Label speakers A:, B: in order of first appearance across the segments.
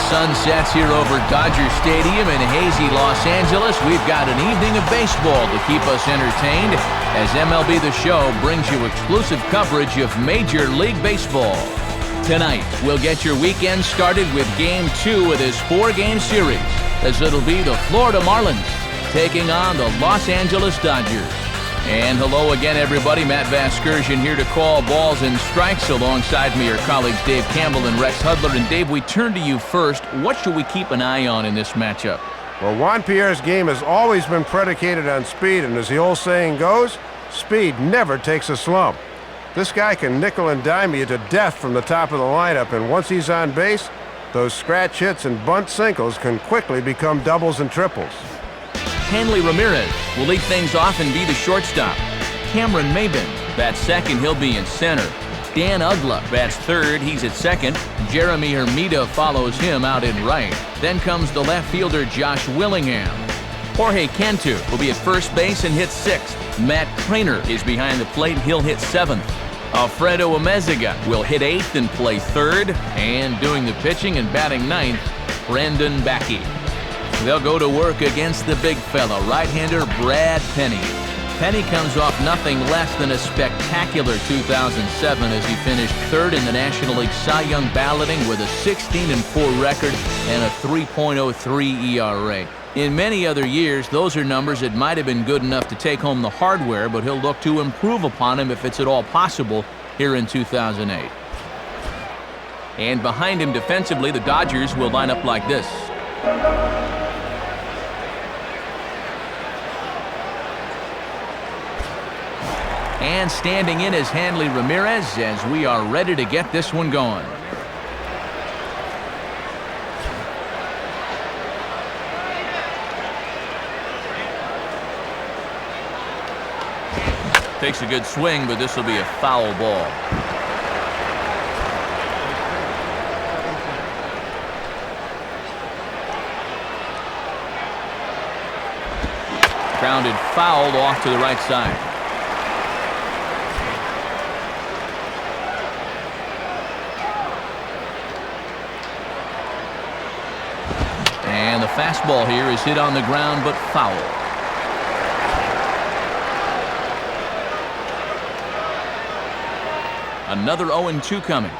A: sun sets here over Dodger Stadium in hazy Los Angeles, we've got an evening of baseball to keep us entertained as MLB The Show brings you exclusive coverage of Major League Baseball. Tonight, we'll get your weekend started with Game 2 of this 4-game series, as it'll be the Florida Marlins taking on the Los Angeles Dodgers. And hello again, everybody. Matt Vasgersian here to call balls and strikes. Alongside me are colleagues Dave Campbell and Rex Hudler. And Dave, we turn to you first. What should we keep an eye on in this matchup?
B: Well, Juan Pierre's game has always been predicated on speed, and as the old saying goes, speed never takes a slump. This guy can nickel and dime you to death from the top of the lineup, and once he's on base, those scratch hits and bunt singles can quickly become doubles and triples.
A: Hanley Ramirez will lead things off and be the shortstop. Cameron Maybin bats second. He'll be in center. Dan Uggla bats third. He's at second. Jeremy Hermida follows him out in right. Then comes the left fielder Josh Willingham. Jorge Cantu will be at first base and hit sixth. Matt Trainer is behind the plate. He'll hit seventh. Alfredo Amezaga will hit eighth and play third. And doing the pitching and batting ninth, Brandon Backey. They'll go to work against the big fella, right-hander Brad Penny. Penny comes off nothing less than a spectacular 2007 as he finished third in the National League Cy Young balloting with a 16-4 record and a 3.03 ERA. In many other years, those are numbers that might have been good enough to take home the hardware, but he'll look to improve upon them if it's at all possible here in 2008. And behind him defensively, the Dodgers will line up like this. And standing in is Hanley Ramirez as we are ready to get this one going. Takes a good swing, but this will be a foul ball. Grounded foul off to the right side. And the fastball here is hit on the ground, but foul. Another 0-2 coming.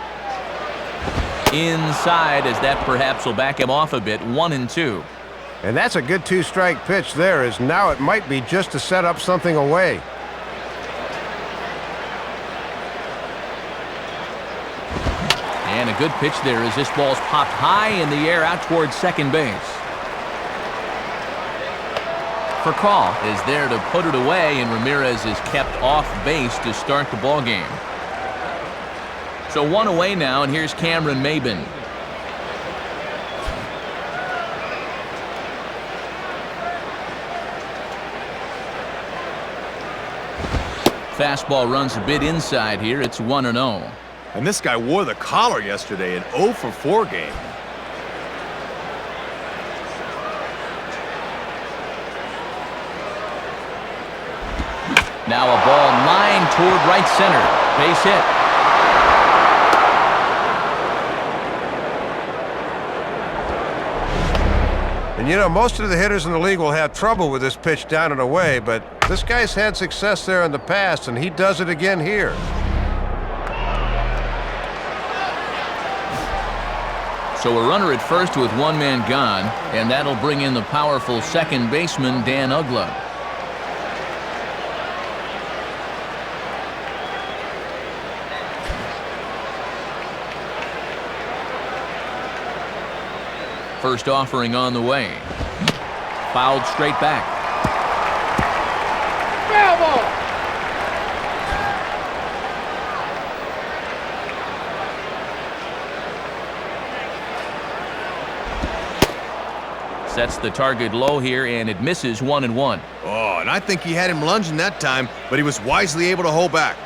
A: Inside, as that perhaps will back him off a bit, 1-2.
B: And that's a good two-strike pitch there, as now it might be just to set up something away.
A: And a good pitch there as this ball's popped high in the air out towards second base. Furcal is there to put it away, and Ramirez is kept off base to start the ball game. So one away now, and here's Cameron Maybin. Fastball runs a bit inside here. It's 1-0.
C: And this guy wore the collar yesterday, an 0-for-4 game.
A: Now a ball lined toward right center. Base hit.
B: And you know, most of the hitters in the league will have trouble with this pitch down and away, but this guy's had success there in the past, and he does it again here.
A: So a runner at first with one man gone, and that'll bring in the powerful second baseman Dan Uggla. First offering on the way. Fouled straight back.
D: Foul ball.
A: Sets the target low here, and it misses 1-1.
C: Oh, and I think he had him lunging that time, but he was wisely able to hold back.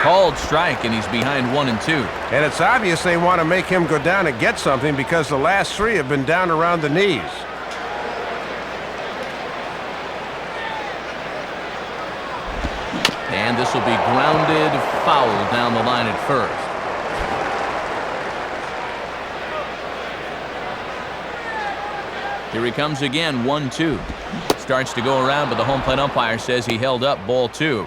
A: Called strike, and he's behind 1-2.
B: And it's obvious they want to make him go down and get something because the last three have been down around the knees.
A: And this will be grounded foul down the line at first. Here he comes again, 1-2. Starts to go around, but the home plate umpire says he held up, ball 2.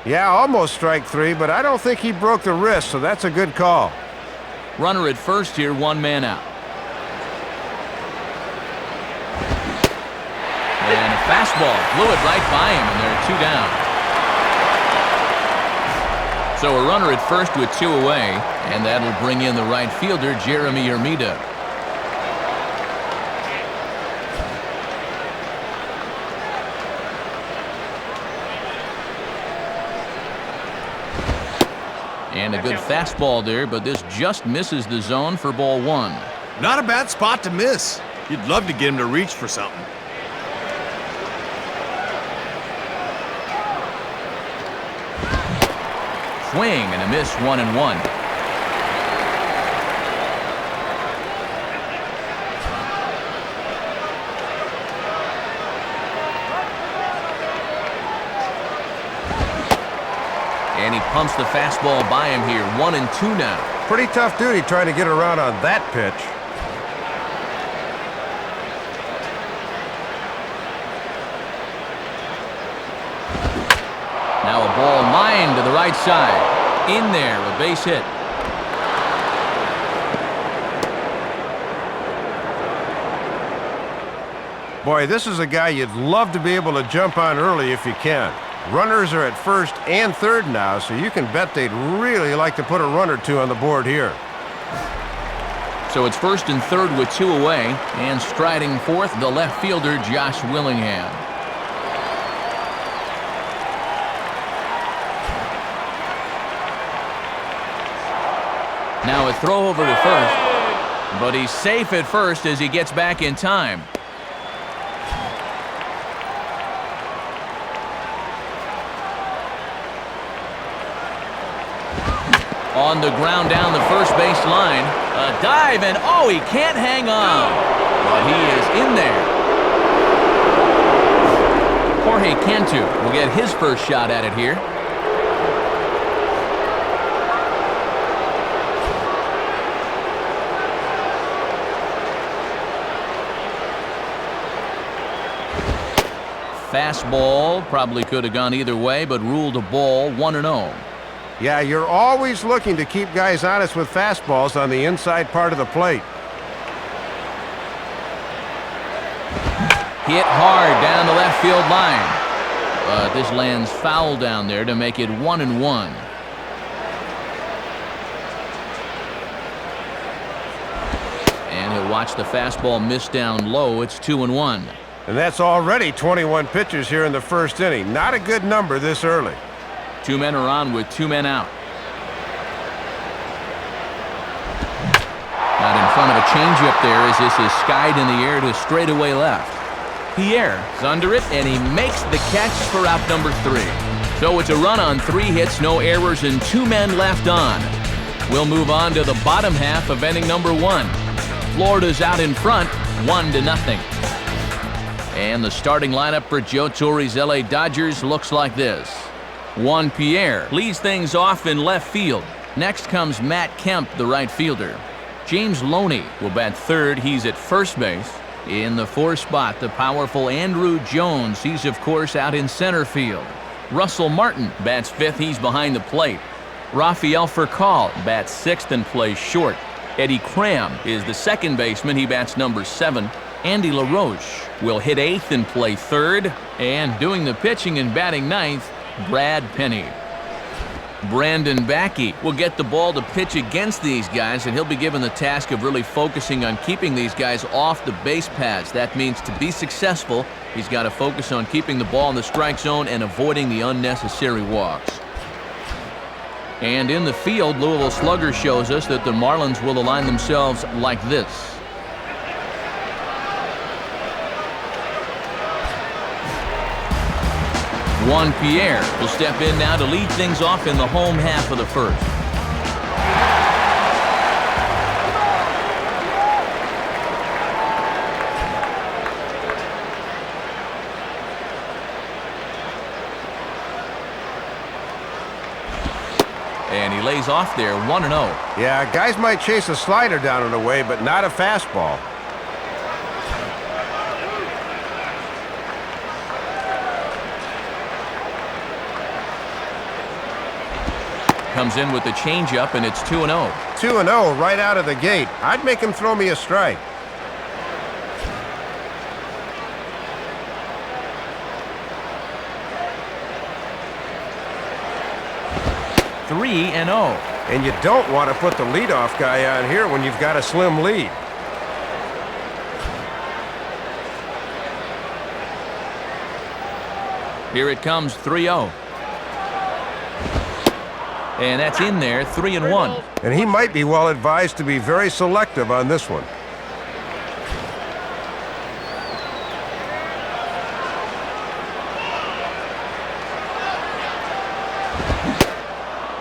B: Yeah, almost strike 3, but I don't think he broke the wrist, so that's a good call.
A: Runner at first here, 1 man out. And a fastball blew it right by him, and there are 2 down. So a runner at first with 2 away, and that'll bring in the right fielder, Jeremy Hermida. And a good fastball there, but this just misses the zone for ball 1.
C: Not a bad spot to miss. You'd love to get him to reach for something.
A: Swing and a miss, 1-1. And he pumps the fastball by him here. 1-2 now.
B: Pretty tough duty trying to get around on that pitch.
A: Now a ball lined to the right side. In there, a base hit.
B: Boy, this is a guy you'd love to be able to jump on early if you can. Runners are at first and third now, so you can bet they'd really like to put a run or 2 on the board here.
A: So it's first and third with 2 away, and striding fourth, the left fielder, Josh Willingham. Now a throw over to first, but he's safe at first as he gets back in time. On the ground down the first base line. A dive, and oh, he can't hang on. But he is in there. Jorge Cantu will get his first shot at it here. Fastball probably could have gone either way, but ruled a ball, 1-0.
B: Yeah, you're always looking to keep guys honest with fastballs on the inside part of the plate.
A: Hit hard down the left field line. But this lands foul down there to make it 1-1. And he'll watch the fastball miss down low. It's 2-1.
B: And that's already 21 pitches here in the first inning. Not a good number this early.
A: 2 men are on with 2 men out. Not in front of a changeup there as this is skied in the air to straightaway left. Pierre is under it, and he makes the catch for out number 3. So it's a run on 3 hits, no errors, and 2 men left on. We'll move on to the bottom half of inning number 1. Florida's out in front, 1-0. And the starting lineup for Joe Torre's LA Dodgers looks like this. Juan Pierre leads things off in left field. Next comes Matt Kemp, the right fielder. James Loney will bat third. He's at first base. In the 4th spot, the powerful Andrew Jones. He's, of course, out in center field. Russell Martin bats 5th. He's behind the plate. Rafael Furcal bats 6th and plays short. Eddie Cram is the second baseman. He bats number 7. Andy LaRoche will hit 8th and play 3rd. And doing the pitching and batting 9th, Brad Penny. Brandon Backey will get the ball to pitch against these guys, and he'll be given the task of really focusing on keeping these guys off the base paths. That means to be successful, he's got to focus on keeping the ball in the strike zone and avoiding the unnecessary walks. And in the field, Louisville Slugger shows us that the Marlins will align themselves like this. Juan Pierre will step in now to lead things off in the home half of the first. And he lays off there 1-0.
B: Yeah, guys might chase a slider down and away, but not a fastball.
A: Comes in with the changeup, and it's 2-0.
B: 2-0 right out of the gate. I'd make him throw me a strike.
A: Three and 0.
B: And you don't want to put the leadoff guy on here when you've got a slim lead.
A: Here it comes, 3-0. And that's in there, 3-1.
B: And he might be well advised to be very selective on this one.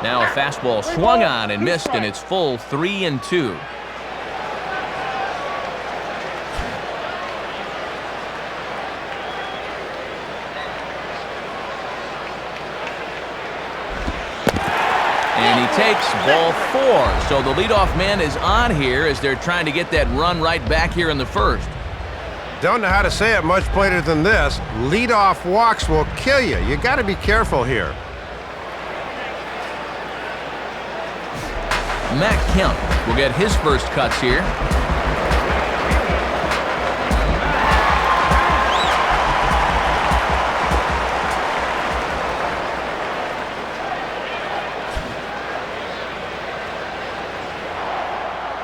A: Now a fastball swung on and missed, and it's full 3-2. And he takes ball 4. So the leadoff man is on here as they're trying to get that run right back here in the first.
B: Don't know how to say it much plainer than this. Leadoff walks will kill you. You got to be careful here.
A: Matt Kemp will get his first cuts here.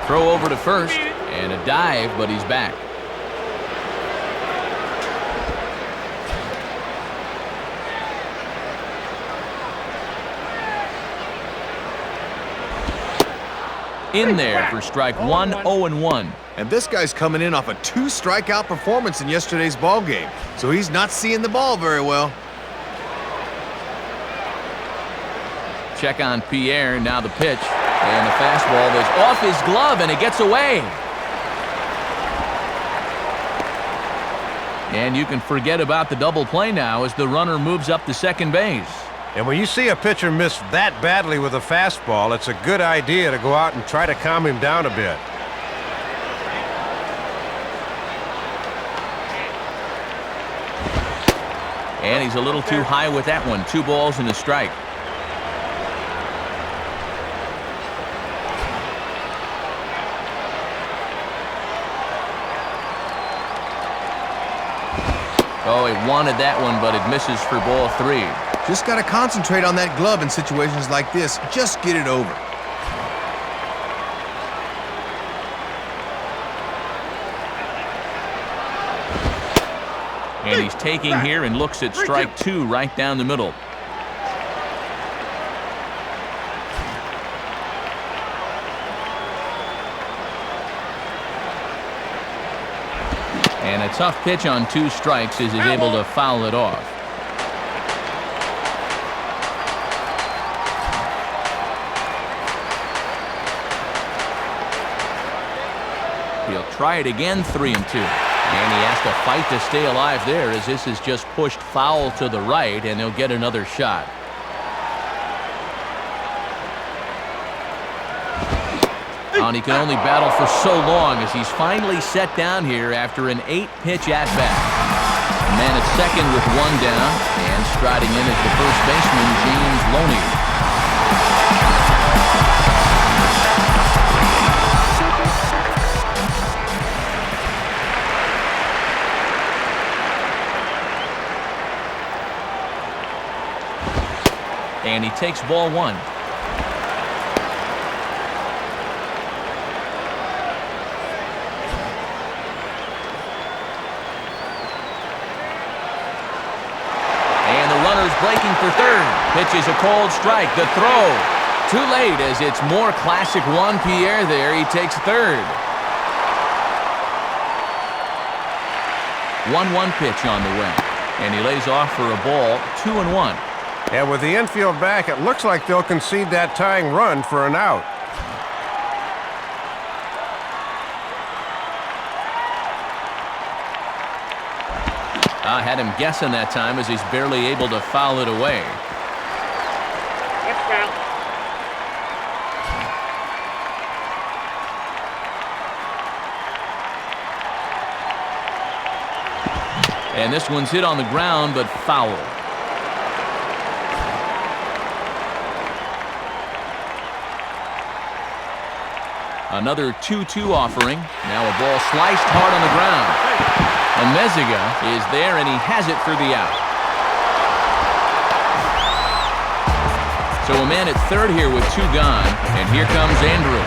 A: Throw over to first, and a dive, but he's back. In there for strike 1, 0-1.
C: And this guy's coming in off a 2-strikeout performance in yesterday's ball game, so he's not seeing the ball very well.
A: Check on Pierre, now the pitch. And the fastball is off his glove, and it gets away. And you can forget about the double play now as the runner moves up to second base.
B: And when you see a pitcher miss that badly with a fastball, it's a good idea to go out and try to calm him down a bit.
A: And he's a little too high with that one. 2 balls and a strike. Oh, he wanted that one, but it misses for ball 3.
C: Just got to concentrate on that glove in situations like this. Just get it over.
A: And he's taking here and looks at strike 2 right down the middle. And a tough pitch on 2 strikes as he's able to foul it off. He'll try it again, 3-2. And he has to fight to stay alive there as this is just pushed foul to the right, and he'll get another shot. And he can only battle for so long as he's finally set down here after an 8-pitch at-bat. Man at second with 1 down, and striding in as the first baseman, James Loney. And he takes ball 1. And the runner's breaking for third. Pitches a cold strike. The throw. Too late as it's more classic Juan Pierre there. He takes third. 1-1 pitch on the way. And he lays off for a ball, 2-1.
B: And with the infield back, it looks like they'll concede that tying run for an out.
A: I had him guessing that time as he's barely able to foul it away. And this one's hit on the ground, but foul. Another 2-2 offering. Now a ball sliced hard on the ground. Omezega is there, and he has it for the out. So a man at third here with 2 gone, and here comes Andrew.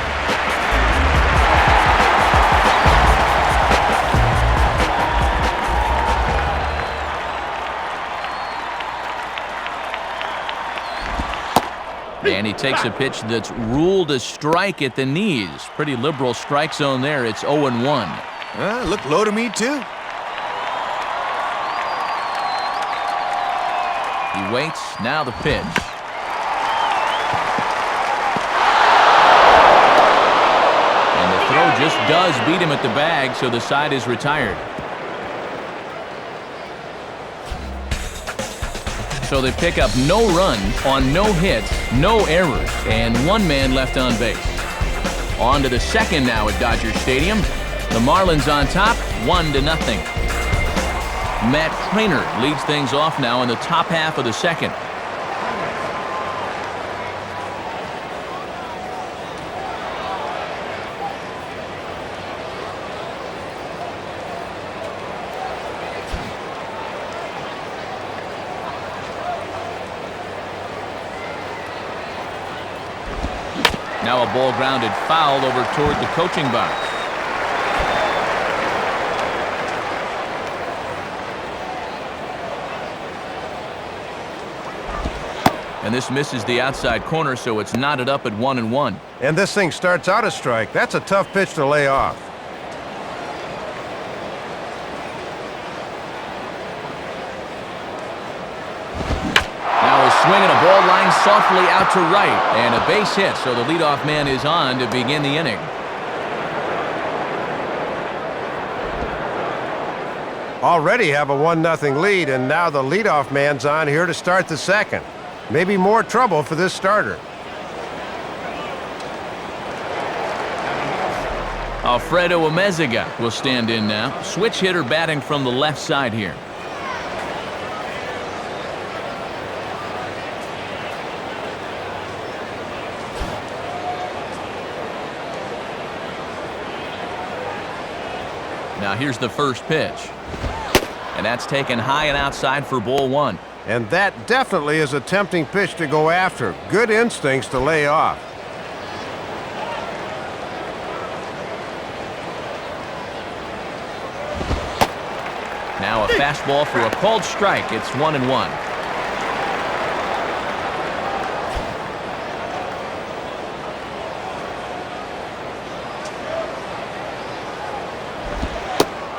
A: And he takes a pitch that's ruled a strike at the knees. Pretty liberal strike zone there. It's 0-1.
C: Looked low to me, too.
A: He waits. Now the pitch. And the throw just does beat him at the bag, so the side is retired. So they pick up no runs on no hits, no errors, and 1 man left on base. On to the second now at Dodger Stadium. The Marlins on top, 1-0. Matt Trainer leads things off now in the top half of the second. Now a ball grounded foul over toward the coaching box. And this misses the outside corner, so it's knotted up at 1-1.
B: And this thing starts out a strike. That's a tough pitch to lay off.
A: Swinging a ball line softly out to right, and a base hit, so the leadoff man is on to begin the inning.
B: Already have a 1-0 lead, and now the leadoff man's on here to start the second. Maybe more trouble for this starter.
A: Alfredo Omezega will stand in now. Switch hitter batting from the left side here. Now here's the first pitch. And that's taken high and outside for ball 1.
B: And that definitely is a tempting pitch to go after. Good instincts to lay off.
A: Now a fastball for a called strike. It's 1-1.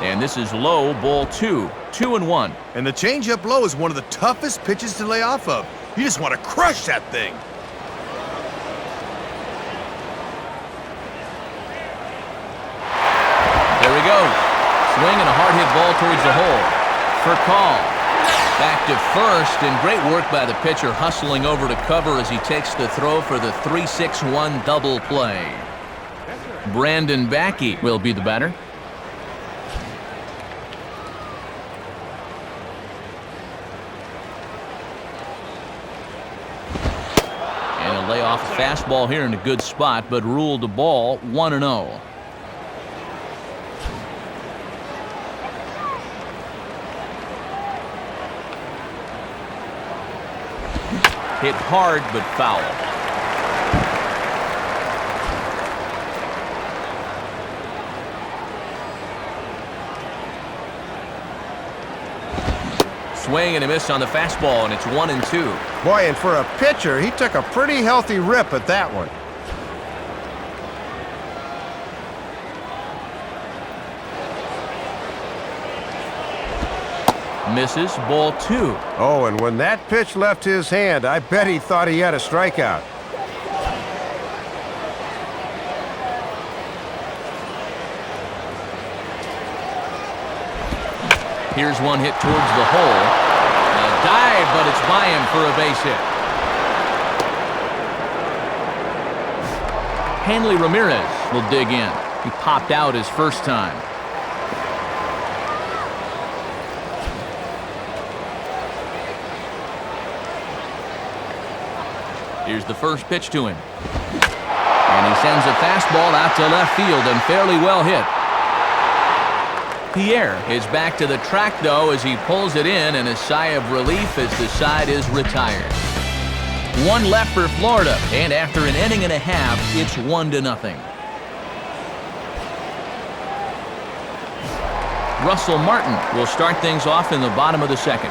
A: And this is low, ball 2. 2-1.
C: And the changeup low is one of the toughest pitches to lay off of. You just want to crush that thing.
A: There he goes. Swing and a hard hit ball towards the hole. For call. Back to first, and great work by the pitcher hustling over to cover as he takes the throw for the 3-6-1 double play. Brandon Backey will be the batter. Lay off a fastball here in a good spot, but ruled the ball 1-0. Hit hard, but foul. Swing and a miss on the fastball, and it's 1-2.
B: Boy, and for a pitcher, he took a pretty healthy rip at that one.
A: Misses, ball 2.
B: Oh, and when that pitch left his hand, I bet he thought he had a strikeout.
A: Here's one hit towards the hole. A dive, but it's by him for a base hit. Hanley Ramirez will dig in. He popped out his first time. Here's the first pitch to him. And he sends a fastball out to left field and fairly well hit. Pierre is back to the track, though, as he pulls it in, and a sigh of relief as the side is retired. One left for Florida, and after an inning and a half, it's 1-0. Russell Martin will start things off in the bottom of the second.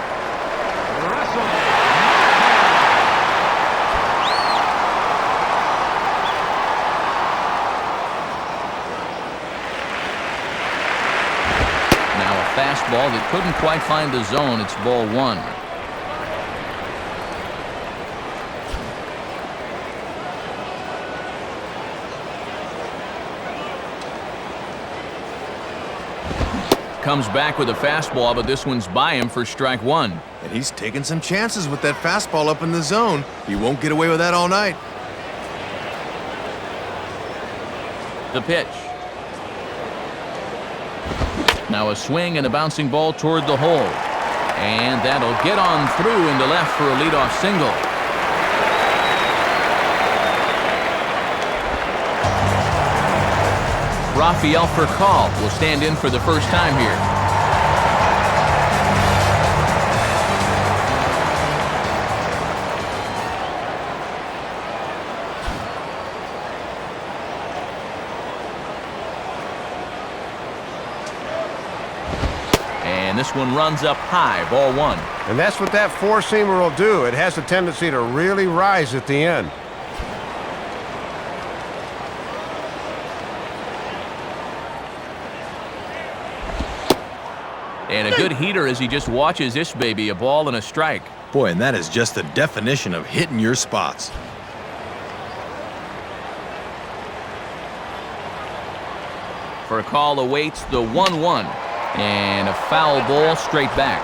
A: Now a fastball that couldn't quite find the zone. It's ball one. Comes back with a fastball, but this one's by him for strike one.
C: And he's taking some chances with that fastball up in the zone. He won't get away with that all night.
A: The pitch. Now a swing and a bouncing ball toward the hole. And that'll get on through into left for a leadoff single. Rafael Furcal will stand in for the first time here. And this one runs up high, ball one.
B: And that's what that four-seamer will do. It has a tendency to really rise at the end.
A: And a good heater as he just watches this baby, a ball and a strike.
C: Boy, and that is just the definition of hitting your spots.
A: Furcal awaits the 1-1. And a foul ball straight back.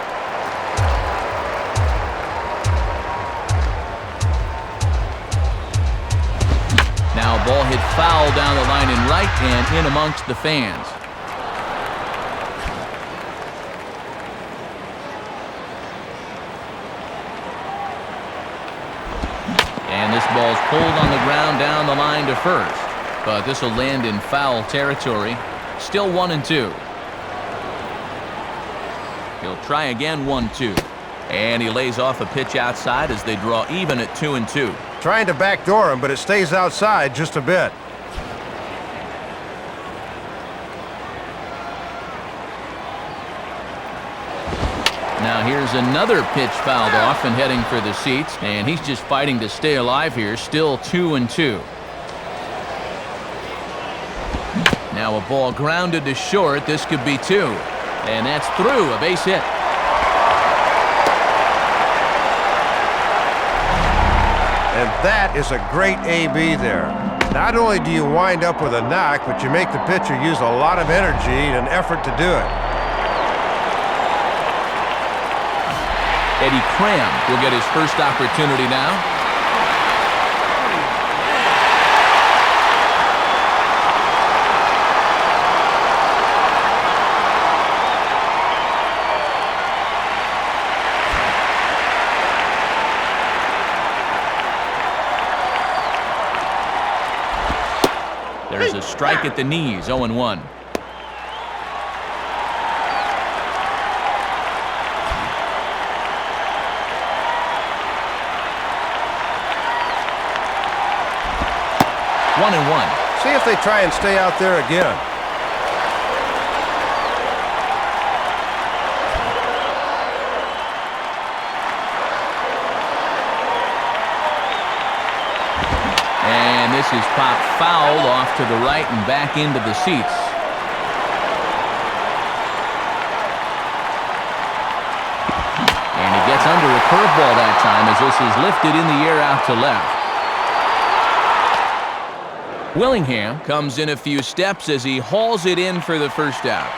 A: Now a ball hit foul down the line in right and in amongst the fans. And this ball's pulled on the ground down the line to first. But this will land in foul territory. Still 1-2. He'll try again, 1-2. And he lays off a pitch outside as they draw even at 2-2.
B: Trying to backdoor him, but it stays outside just a bit.
A: Now here's another pitch fouled off and heading for the seats. And he's just fighting to stay alive here. Still 2-2. Now a ball grounded to short. This could be two. And that's through, a base hit.
B: And that is a great AB there. Not only do you wind up with a knock, but you make the pitcher use a lot of energy and effort to do it.
A: Eddie Cram will get his first opportunity now. There's a strike at the knees, 0-1. 1-1.
B: See if they try and stay out there again.
A: And this is popped fouled off to the right and back into the seats. And he gets under a curveball that time as this is lifted in the air out to left. Willingham comes in a few steps as he hauls it in for the first out.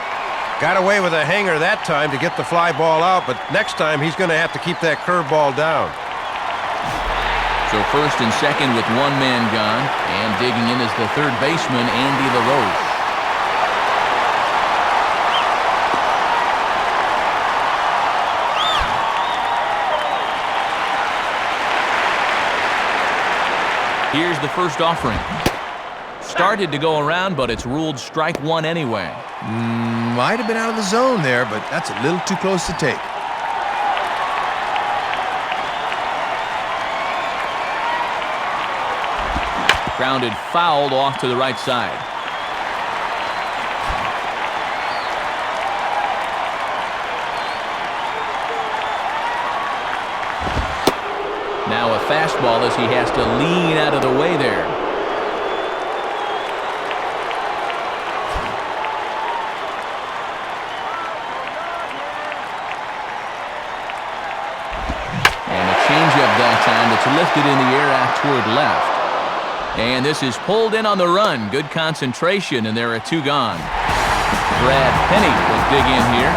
B: Got away with a hanger that time to get the fly ball out, but next time he's going to have to keep that curveball down.
A: So first and second with one man gone, and digging in is the third baseman, Andy LaRoche. Here's the first offering. Started to go around, but it's ruled strike one anyway.
C: Might have been out of the zone there, but that's a little too close to take.
A: Grounded fouled off to the right side. Now a fastball as he has to lean out of the way there. And a changeup that time that's lifted in the air out toward left. And this is pulled in on the run. Good concentration, and there are two gone. Brad Penny will dig in here.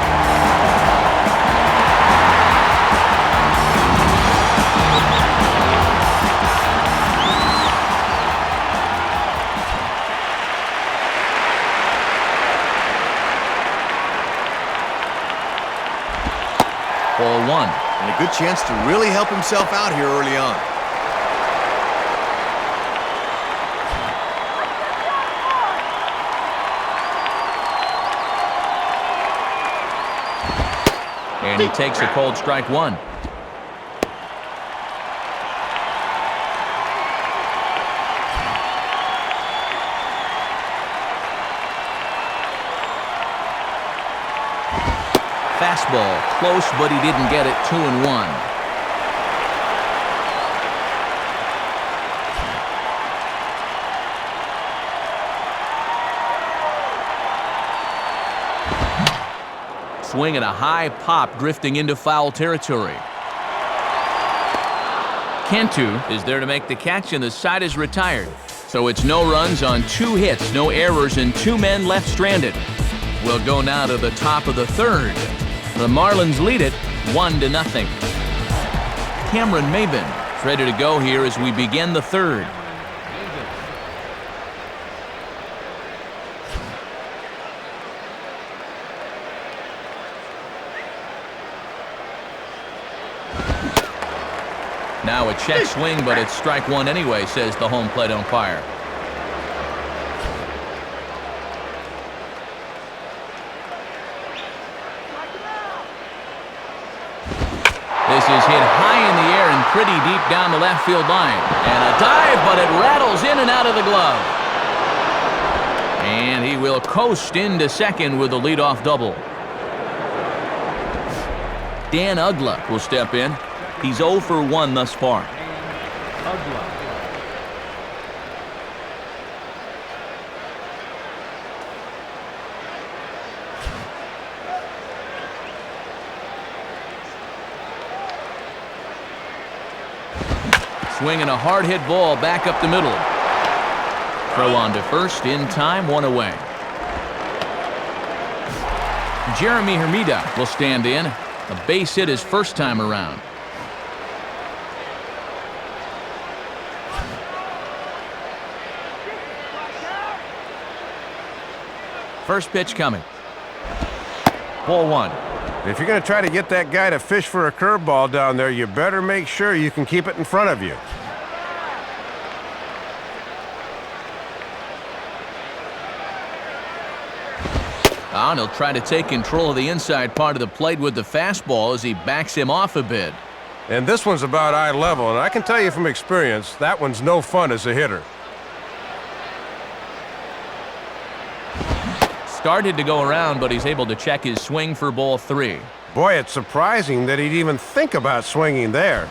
A: Ball one.
C: And a good chance to really help himself out here early on.
A: And he takes a cold strike one. Fastball, close, but he didn't get it. 2-1. Swing and a high pop drifting into foul territory. Cantu is there to make the catch, and the side is retired. So it's no runs on 2 hits, no errors, and 2 men left stranded. We'll go now to the top of the third. The Marlins lead it 1-0. Cameron Maben is ready to go here as we begin the third. Now a check swing, but it's strike one anyway, says the home plate umpire. This is hit high in the air and pretty deep down the left field line. And a dive, but it rattles in and out of the glove. And he will coast into second with a leadoff double. Dan Uggla will step in. He's 0 for 1 thus far. Swinging a hard hit ball back up the middle. Throw on to first in time, 1 away. Jeremy Hermida will stand in. A base hit his first time around. First pitch coming. Ball one.
B: If you're going to try to get that guy to fish for a curveball down there, you better make sure you can keep it in front of you.
A: And he'll try to take control of the inside part of the plate with the fastball as he backs him off a bit.
B: And this one's about eye level, and I can tell you from experience, that one's no fun as a hitter.
A: Started to go around, but he's able to check his swing for ball 3.
B: Boy, it's surprising that he'd even think about swinging there.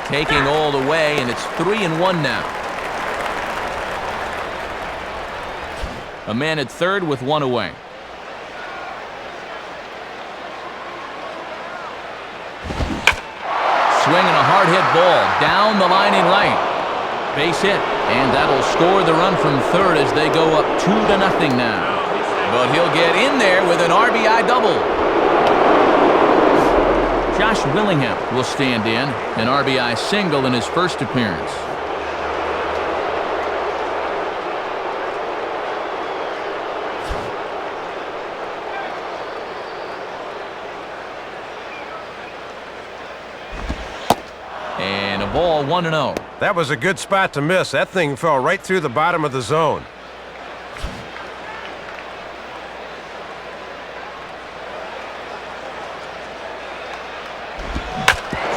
A: Taking all the way, and it's 3-1 now. A man at third with 1 away. Swinging a hard hit ball down the line in right. Base hit, and that'll score the run from third as they go up 2-0 now. But he'll get in there with an RBI double. Josh Willingham will stand in, an RBI single in his first appearance. Ball 1-0.
B: That was a good spot to miss. That thing fell right through the bottom of the zone.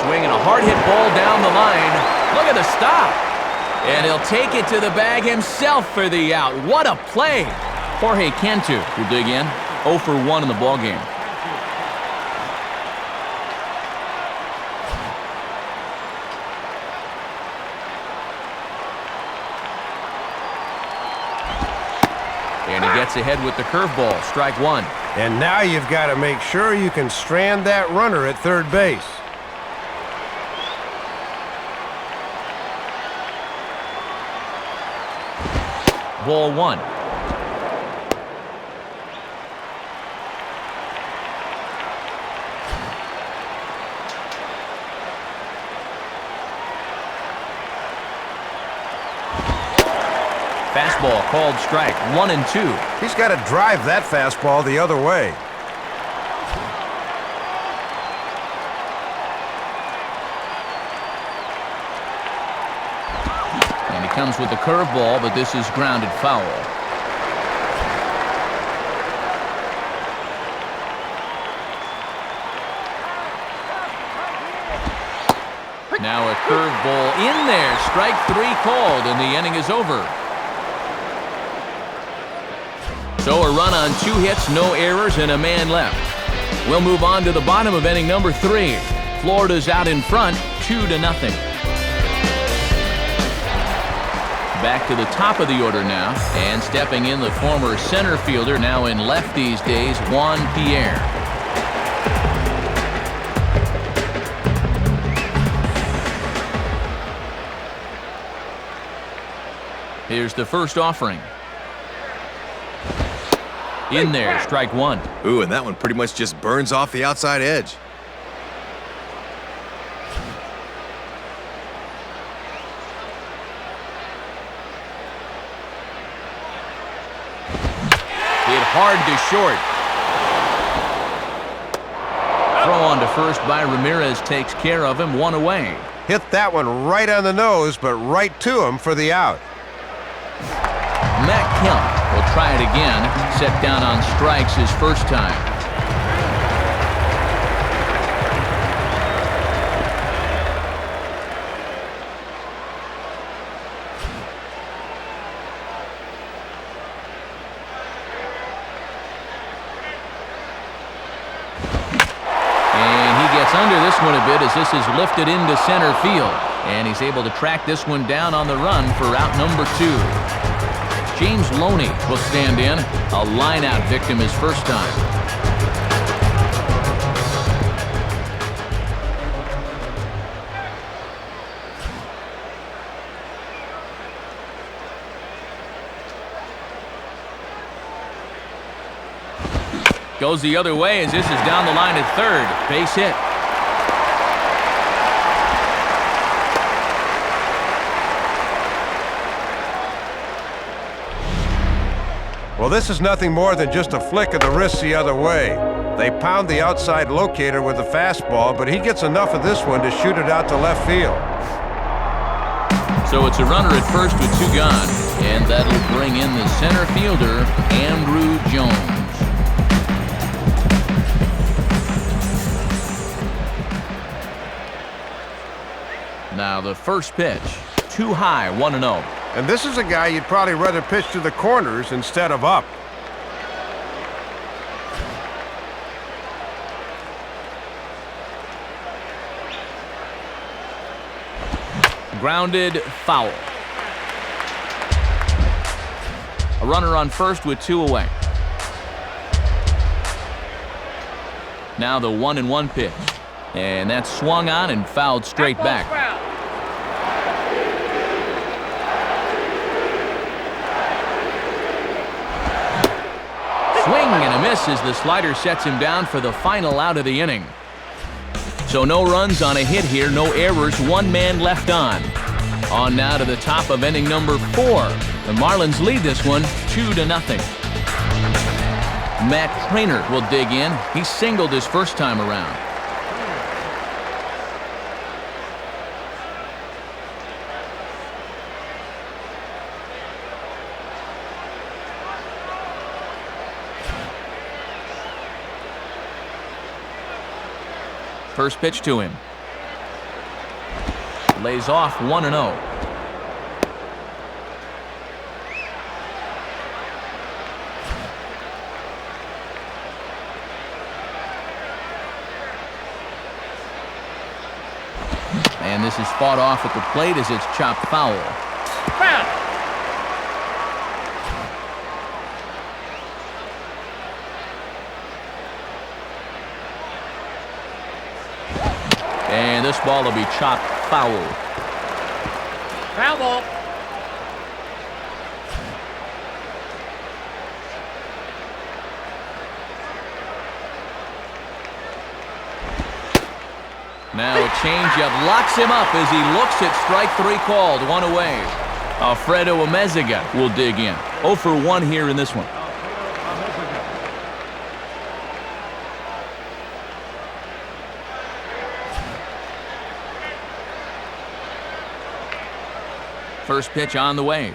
A: Swinging a hard hit ball down the line. Look at the stop. And he'll take it to the bag himself for the out. What a play. Jorge Cantu will dig in. 0 for 1 in the ballgame. And he gets ahead with the curveball. Strike 1.
B: And now you've got to make sure you can strand that runner at third base.
A: Ball 1. Fastball called strike 1 and 2.
B: He's got to drive that fastball the other way.
A: And he comes with the curveball, but this is grounded foul. Now a curveball in there. Strike 3 called, and the inning is over. So a run on 2 hits, no errors, and a man left. We'll move on to the bottom of inning number 3. Florida's out in front, 2-0. Back to the top of the order now, and stepping in the former center fielder, now in left these days, Juan Pierre. Here's the first offering. In there, strike 1.
C: Ooh, and that one pretty much just burns off the outside edge.
A: Hit hard to short. Throw on to first by Ramirez takes care of him, 1 away.
B: Hit that one right on the nose, but right to him for the out.
A: Matt Kemp will try it again. Set down on strikes his first time. And he gets under this one a bit as this is lifted into center field. And he's able to track this one down on the run for out number 2. James Loney will stand in. A line-out victim his first time. Goes the other way as this is down the line at third. Base hit.
B: Well, this is nothing more than just a flick of the wrist the other way. They pound the outside locator with the fastball, but he gets enough of this one to shoot it out to left field.
A: So it's a runner at first with 2 gone, and that'll bring in the center fielder, Andrew Jones. Now the first pitch, too high, 1-0.
B: And this is a guy you'd probably rather pitch to the corners instead of up.
A: Grounded foul. A runner on first with 2 away. Now the 1-1 pitch. And that's swung on and fouled straight back. Swing and a miss as the slider sets him down for the final out of the inning. So no runs on a hit here, no errors, 1 man left on. On now to the top of inning number 4. The Marlins lead this one 2-0. Matt Trainer will dig in. He singled his first time around. First pitch to him. Lays off 1-0. And this is fought off at the plate as it's chopped foul. And this ball will be chopped foul.
D: Foul ball.
A: Now a changeup locks him up as he looks at strike 3 called. 1 away. Alfredo Amezaga will dig in. 0 for 1 here in this one. First pitch on the way.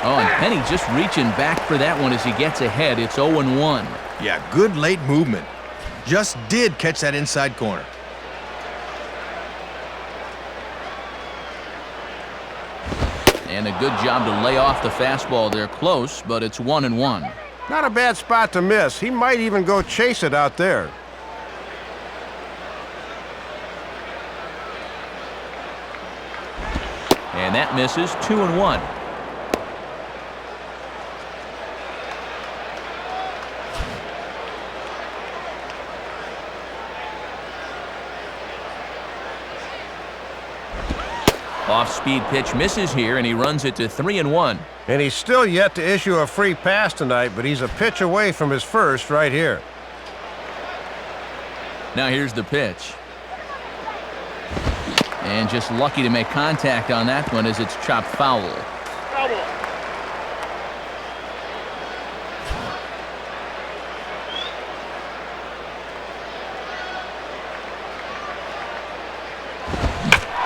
A: Oh, and Penny just reaching back for that one as he gets ahead. It's 0-1.
C: Yeah, good late movement. Just did catch that inside corner.
A: And a good job to lay off the fastball there. Close, but it's 1-1.
B: Not a bad spot to miss. He might even go chase it out there.
A: And that misses. 2-1. Off-speed pitch misses here, and he runs it to 3-1.
B: And he's still yet to issue a free pass tonight, but he's a pitch away from his first right here.
A: Now here's the pitch. And just lucky to make contact on that one as it's chopped foul.
D: Foul ball.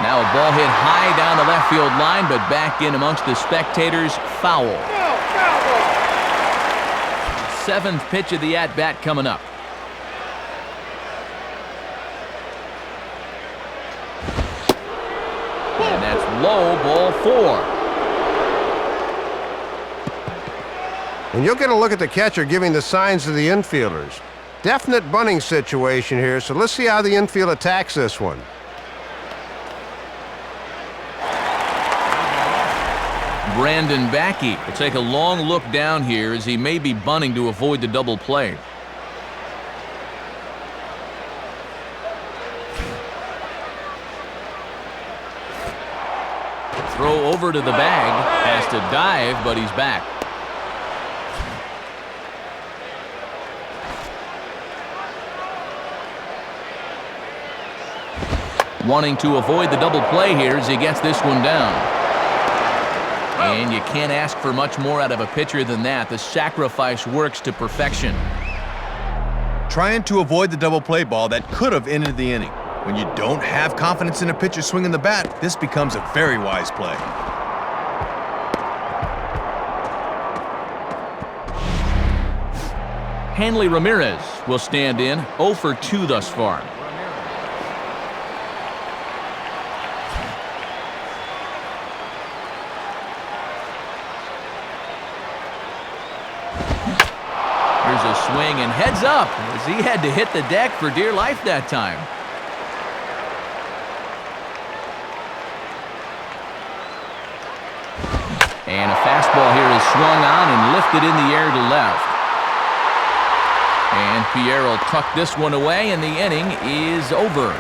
A: Now a ball hit high down the left field line, but back in amongst the spectators. Foul.
D: Foul ball.
A: 7th pitch of the at-bat coming up. And that's low, ball 4.
B: And you'll get a look at the catcher giving the signs to the infielders. Definite bunting situation here, so let's see how the infield attacks this one.
A: Brandon Backey will take a long look down here as he may be bunting to avoid the double play. Throw over to the bag. Has to dive, but he's back. Wanting to avoid the double play here as he gets this one down. And you can't ask for much more out of a pitcher than that. The sacrifice works to perfection.
C: Trying to avoid the double play ball that could have ended the inning. When you don't have confidence in a pitcher swinging the bat, this becomes a very wise play.
A: Hanley Ramirez will stand in. 0 for 2 thus far. Here's a swing and heads up as he had to hit the deck for dear life that time. And a fastball here is swung on and lifted in the air to left. And Pierre will tuck this one away, and the inning is over.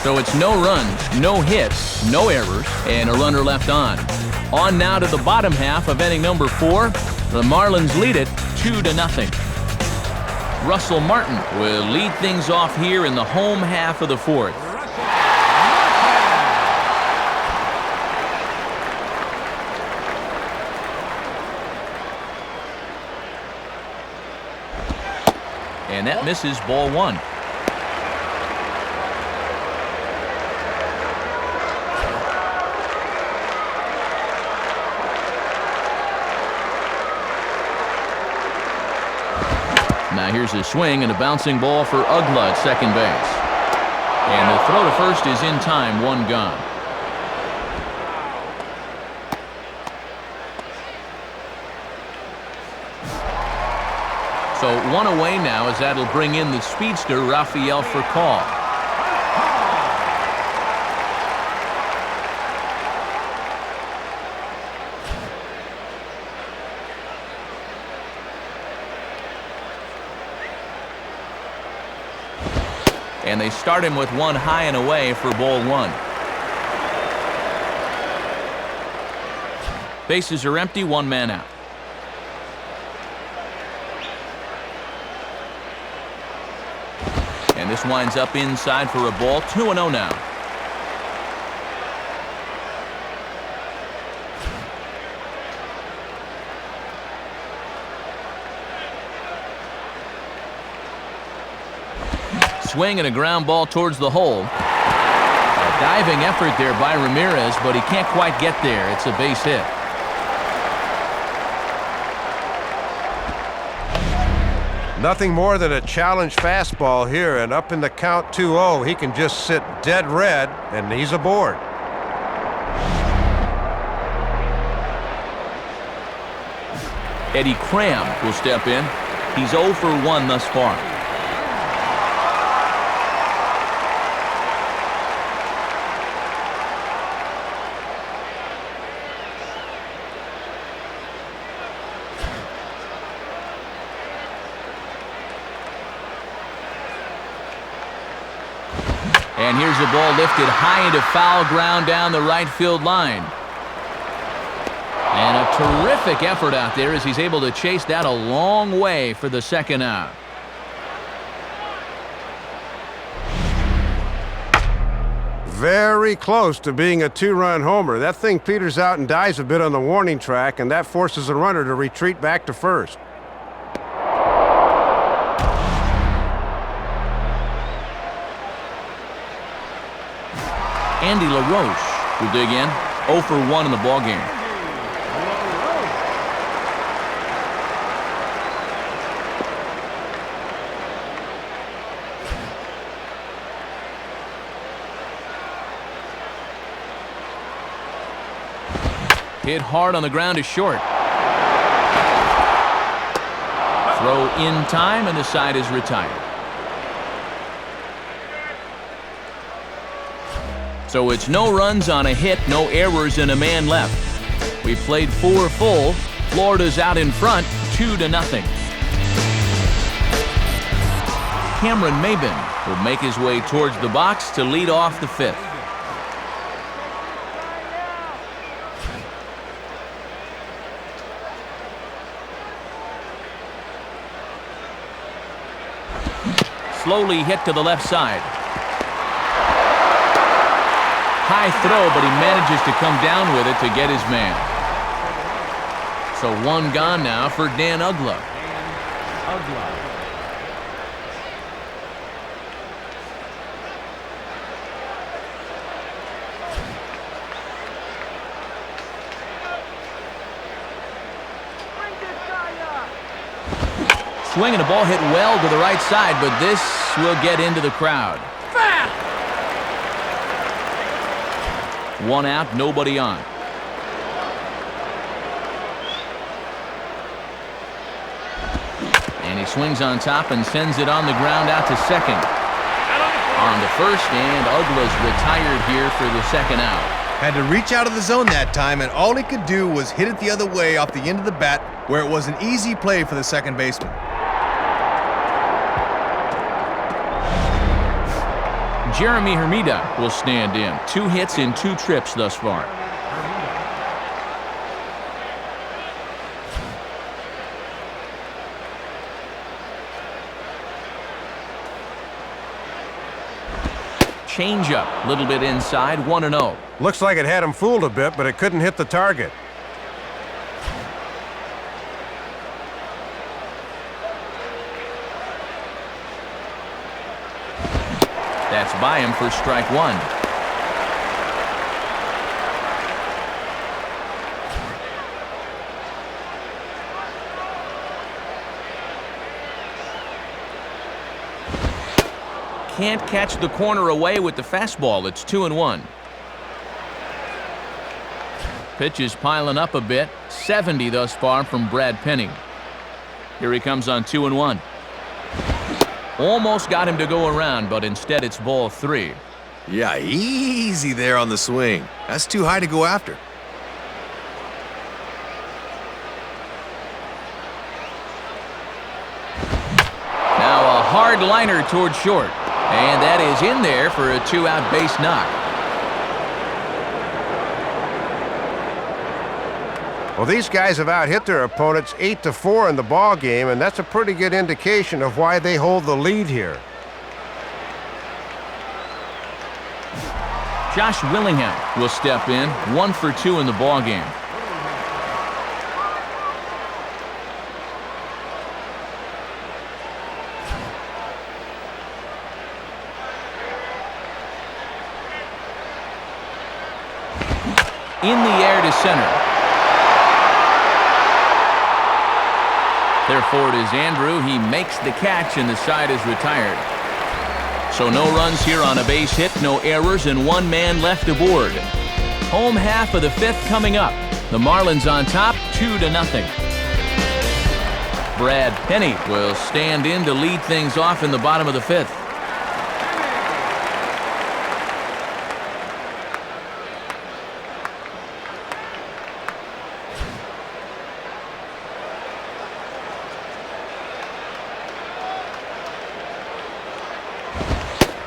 A: So it's no runs, no hits, no errors, and a runner left on. On now to the bottom half of inning number 4. The Marlins lead it 2-0. Russell Martin will lead things off here in the home half of the 4th. And that misses, ball 1. Now here's a swing and a bouncing ball for Ugla at second base. And the throw to first is in time, one gone. So one away now, as that'll bring in the speedster Rafael for call. And they start him with one high and away for ball one. Bases are empty, one man out. And this winds up inside for a ball, 2-0 now. Swing and a ground ball towards the hole. A diving effort there by Ramirez, but he can't quite get there. It's a base hit.
B: Nothing more than a challenge fastball here, and up in the count 2-0, he can just sit dead red, and he's aboard.
A: Eddie Cram will step in. He's 0 for 1 thus far. And here's a ball lifted high into foul ground down the right field line. And a terrific effort out there as he's able to chase that a long way for the second out.
B: Very close to being a two-run homer. That thing peters out and dies a bit on the warning track, and that forces the runner to retreat back to first.
A: Andy LaRoche will dig in, 0 for 1 in the ballgame. Hit hard on the ground to short. Throw in time, and the side is retired. So it's no runs on a hit, no errors, and a man left. We've played 4 full. Florida's out in front, 2-0. Cameron Maben will make his way towards the box to lead off the 5th. Slowly hit to the left side. High throw, but he manages to come down with it to get his man. So 1 gone now for Dan Ugla. Swing and a ball hit well to the right side, but this will get into the crowd. 1 out, nobody on. And he swings on top and sends it on the ground out to second. On to first, and Ugla's retired here for the second out.
C: Had to reach out of the zone that time, and all he could do was hit it the other way off the end of the bat, where it was an easy play for the second baseman.
A: Jeremy Hermida will stand in. 2 hits in 2 trips thus far. Changeup, little bit inside, 1-0.
B: Looks like it had him fooled a bit, but it couldn't hit the target.
A: That's by him for strike 1. can't catch the corner away with the fastball. It's 2-1. Pitches piling up a bit. 70 thus far from Brad Penny. Here he comes on 2-1. Almost got him to go around, but instead it's ball 3.
C: Yeah, easy there on the swing. That's too high to go after.
A: Now a hard liner toward short. And that is in there for a 2-out base knock.
B: Well, these guys have out-hit their opponents 8-4 in the ball game, and that's a pretty good indication of why they hold the lead here.
A: Josh Willingham will step in, 1 for 2 in the ball game. In the air to center. Therefore, it is Andrew. He makes the catch, and the side is retired. So no runs here on a base hit, no errors, and 1 man left aboard. Home half of the 5th coming up. The Marlins on top, 2-0. Brad Penny will stand in to lead things off in the bottom of the 5th.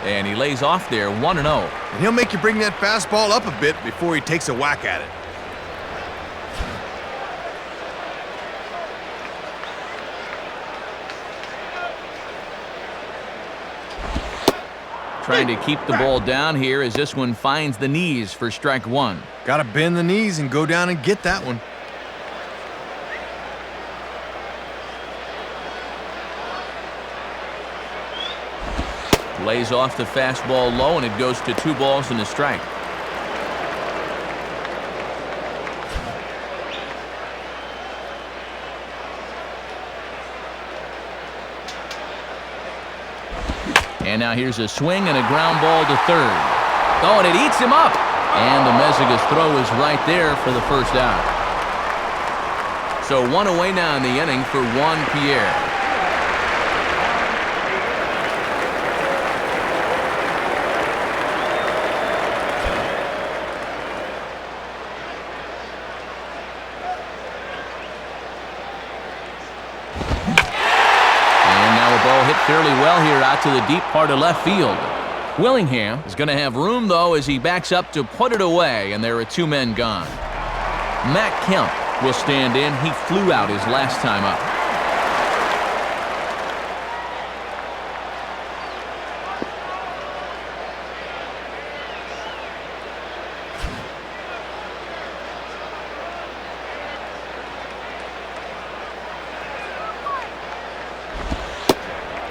A: And he lays off there, 1-0.
C: And he'll make you bring that fastball up a bit before he takes a whack at it.
A: Trying to keep the ball down here as this one finds the knees for strike 1.
C: Got to bend the knees and go down and get that one.
A: Lays off the fastball low, and it goes to 2 balls and a strike. And now here's a swing and a ground ball to third. Oh, and it eats him up. And the Mezzica's throw is right there for the first out. So 1 away now in the inning for Juan Pierre. Hit fairly well here out to the deep part of left field. Willingham is going to have room, though, as he backs up to put it away, and there are 2 men gone. Matt Kemp will stand in. He flew out his last time up.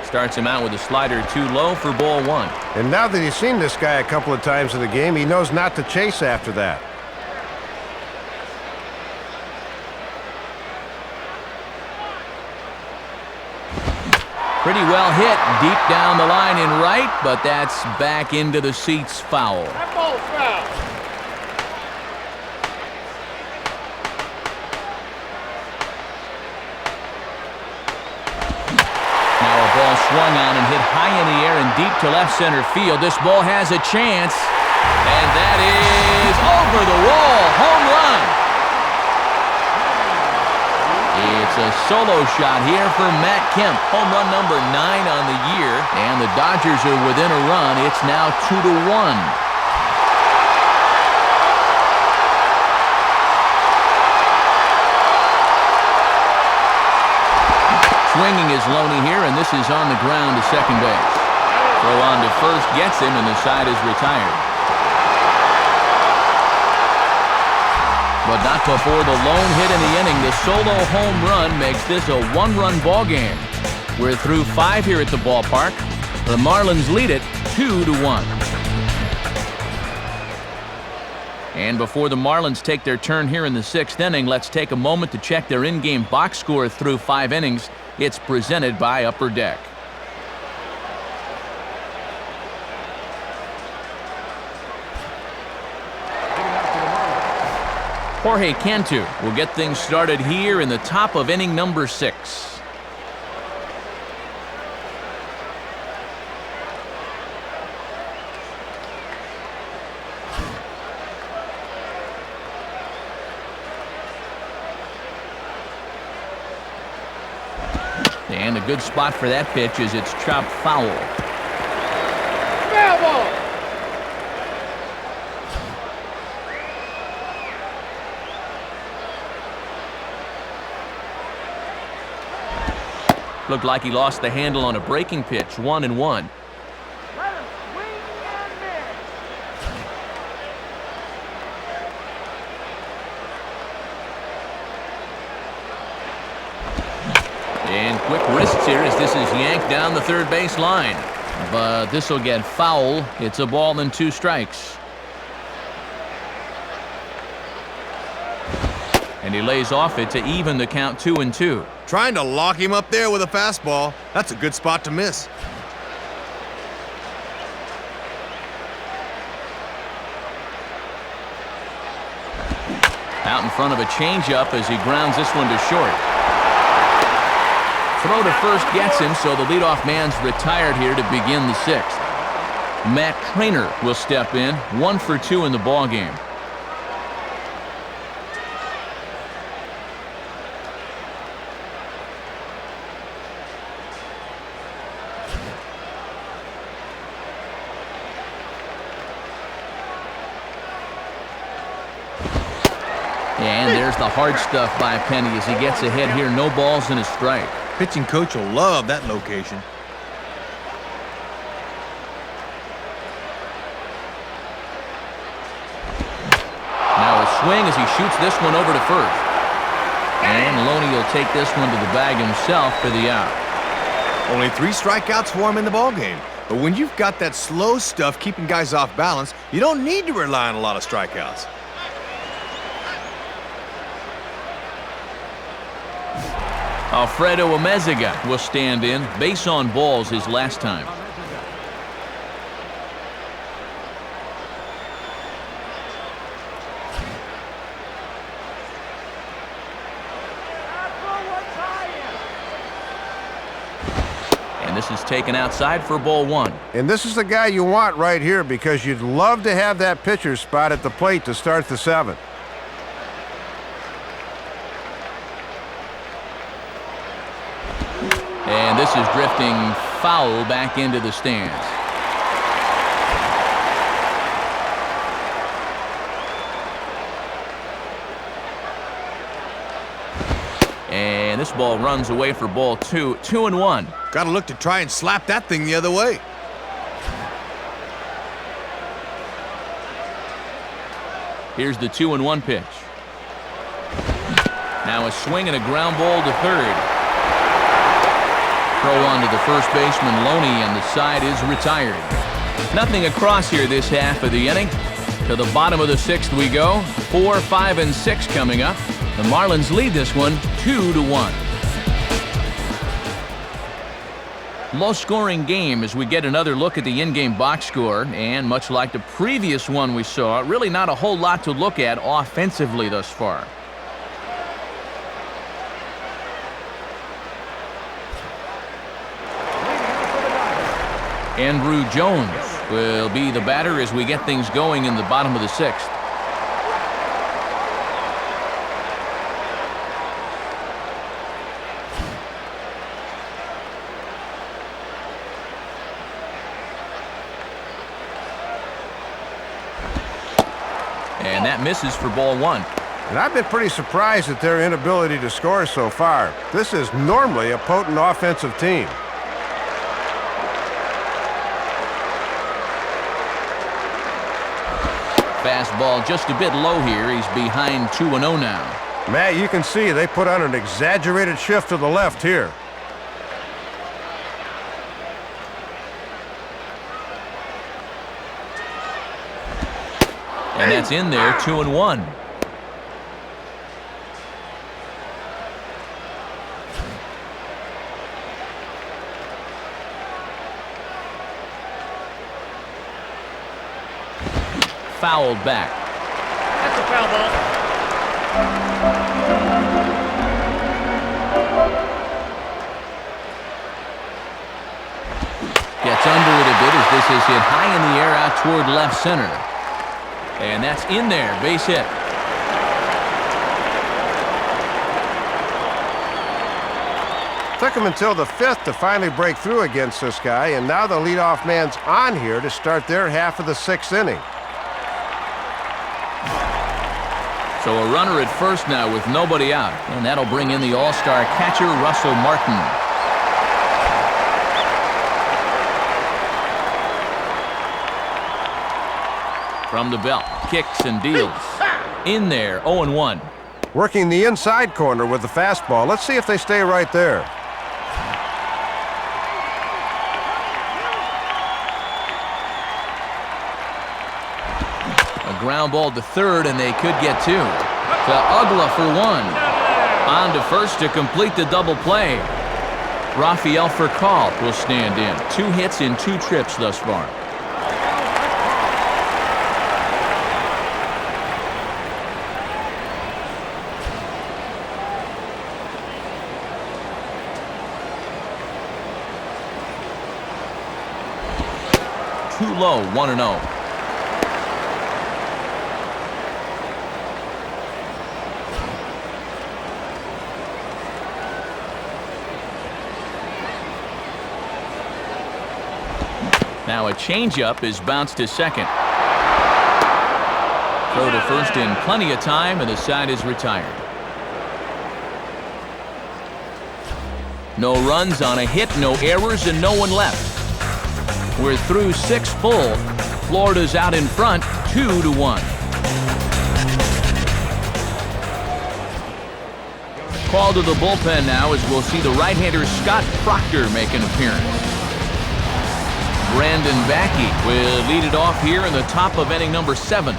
A: Starts him out with a slider too low for ball 1.
B: And now that he's seen this guy a couple of times in the game, he knows not to chase after that.
A: Pretty well hit deep down the line in right, but that's back into the seats, foul.
D: That ball's foul.
A: Ball swung on and hit high in the air and deep to left center field. This ball has a chance, and that is over the wall. Home run. It's a solo shot here for Matt Kemp. Home run number 9 on the year, and the Dodgers are within a run. It's now 2-1. Swinging is Loney here, and this is on the ground to second base. Throw on to first gets him, and the side is retired. But not before the lone hit in the inning. The solo home run makes this a 1-run ball game. We're through 5 here at the ballpark. The Marlins lead it 2-1. And before the Marlins take their turn here in the 6th inning, let's take a moment to check their in-game box score through 5 innings. It's presented by Upper Deck. Jorge Cantu will get things started here in the top of inning number 6. And a good spot for that pitch as it's chopped foul.
D: Foul ball.
A: Looked like he lost the handle on a breaking pitch, 1-1. And quick wrists here as this is yanked down the third base line. But this will get foul. It's a ball and 2 strikes. And he lays off it to even the count 2-2.
C: Trying to lock him up there with a fastball. That's a good spot to miss.
A: Out in front of a changeup as he grounds this one to short. Throw to first gets him, so the leadoff man's retired here to begin the 6th. Matt Trainer will step in, 1 for 2 in the ballgame. And there's the hard stuff by Penny as he gets ahead here. No balls and a strike.
C: Pitching coach will love that location.
A: Now a swing as he shoots this one over to first. And Loney will take this one to the bag himself for the out.
C: Only 3 strikeouts for him in the ballgame. But when you've got that slow stuff keeping guys off balance, you don't need to rely on a lot of strikeouts.
A: Alfredo Amezaga will stand in. Base on balls his last time. And this is taken outside for ball 1.
B: And this is the guy you want right here because you'd love to have that pitcher spot at the plate to start the 7th.
A: And this is drifting foul back into the stands. And this ball runs away for ball 2. 2-1.
C: Got to look to try and slap that thing the other way.
A: Here's the 2-1 pitch. Now a swing and a ground ball to third. Throw on to the first baseman, Loney, and the side is retired. Nothing across here this half of the inning. To the bottom of the 6th we go. 4, 5, and 6 coming up. The Marlins lead this one 2-1. Low-scoring game as we get another look at the in-game box score. And much like the previous one we saw, really not a whole lot to look at offensively thus far. Andrew Jones will be the batter as we get things going in the bottom of the 6th. And that misses for ball 1.
B: And I've been pretty surprised at their inability to score so far. This is normally a potent offensive team.
A: Fastball just a bit low here. He's behind 2-0 now.
B: Matt, you can see they put on an exaggerated shift to the left here.
A: And that's in there, 2-1. Fouled back.
D: That's a foul ball.
A: Gets under it a bit as this is hit high in the air out toward left center. And that's in there, base hit.
B: Took him until the 5th to finally break through against this guy, and now the leadoff man's on here to start their half of the 6th inning.
A: So a runner at first now with nobody out, and that'll bring in the all-star catcher Russell Martin. From the belt, kicks and deals. In there, 0-1.
B: Working the inside corner with the fastball. Let's see if they stay right there.
A: A ground ball to third, and they could get two. To Ugla for one. On to first to complete the double play. Rafael Furcal will stand in. 2 hits in 2 trips thus far. Too low, 1-0. Now a changeup is bounced to second. Throw to first in plenty of time, and the side is retired. No runs on a hit, no errors, and no one left. We're through 6 full. Florida's out in front, 2-1. Call to the bullpen now as we'll see the right-hander Scott Proctor make an appearance. Brandon Backey will lead it off here in the top of inning number 7.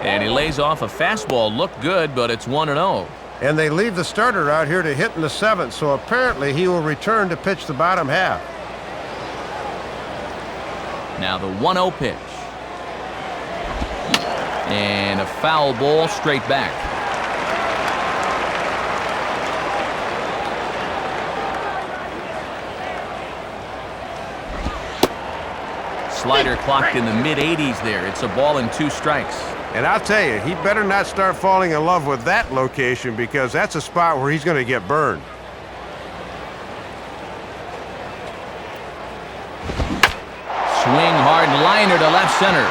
A: And he lays off a fastball. Looked good, but it's 1-0.
B: And they leave the starter out here to hit in the 7th, so apparently he will return to pitch the bottom half.
A: Now the 1-0 pitch. And a foul ball straight back. Slider clocked in the mid-80s there. It's a ball and 2 strikes.
B: And I'll tell you, he better not start falling in love with that location, because that's a spot where he's going to get burned.
A: Swing hard liner to left center.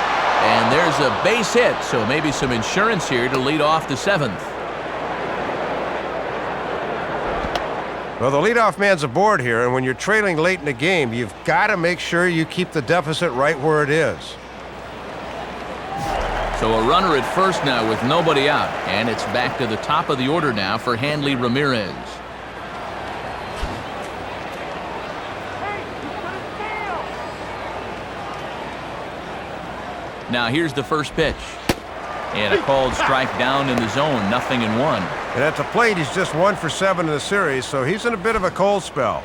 A: And there's a base hit, so maybe some insurance here to lead off the 7th.
B: Well, the leadoff man's aboard here, and when you're trailing late in the game, you've got to make sure you keep the deficit right where it is.
A: So a runner at first now with nobody out, and it's back to the top of the order now for Hanley Ramirez. Now here's the first pitch. And a called strike down in the zone, 0-1.
B: And at the plate, he's just 1 for 7 in the series, so he's in a bit of a cold spell.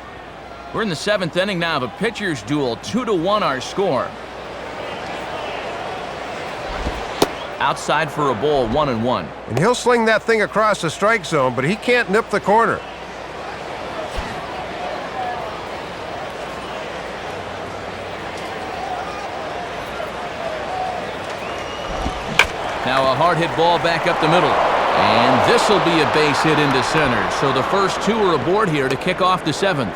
A: We're in the 7th inning now of a pitcher's duel, 2-1 our score. Outside for a ball, 1-1.
B: And he'll sling that thing across the strike zone, but he can't nip the corner.
A: Now a hard hit ball back up the middle. And this will be a base hit into center. So the first 2 are aboard here to kick off the 7th.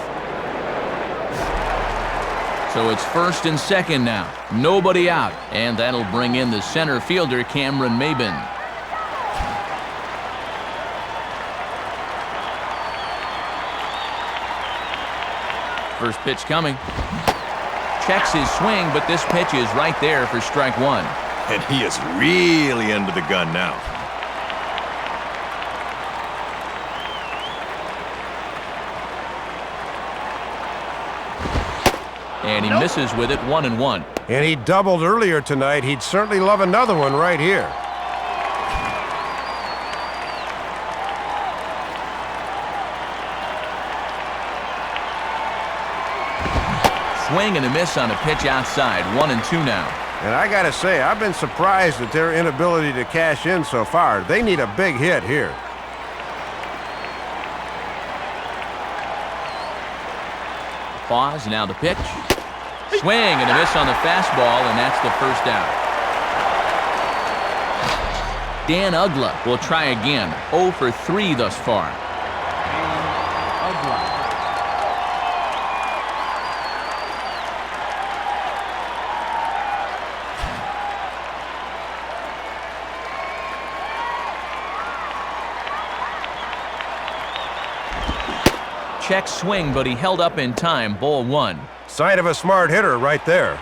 A: So it's first and second now. Nobody out. And that'll bring in the center fielder, Cameron Maybin. First pitch coming. Checks his swing, but this pitch is right there for strike 1.
C: And he is really under the gun now.
A: And he misses with it, 1-1.
B: And he doubled earlier tonight. He'd certainly love another one right here.
A: swing and a miss on a pitch outside. 1-2 now.
B: And I gotta say, I've been surprised at their inability to cash in so far. They need a big hit here.
A: Pause, now the pitch. Swing and a miss on the fastball, and that's the first out. Dan Ugla will try again. 0 for 3 thus far. Check swing, but he held up in time. Ball 1.
B: Sign of a smart hitter right there.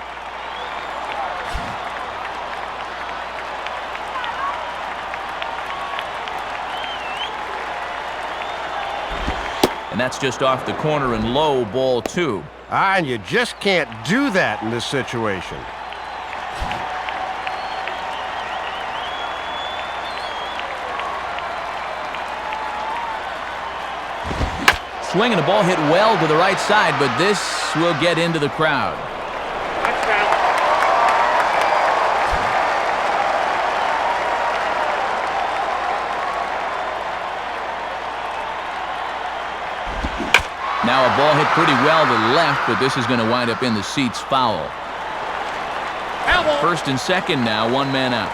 A: And that's just off the corner and low. Ball 2.
B: And you just can't do that in this situation.
A: Swing and a ball hit well to the right side, but this will get into the crowd.
D: Touchdown.
A: Now a ball hit pretty well to the left, but this is going to wind up in the seats. Foul.
D: Foul ball.
A: First and second now, 1 man out.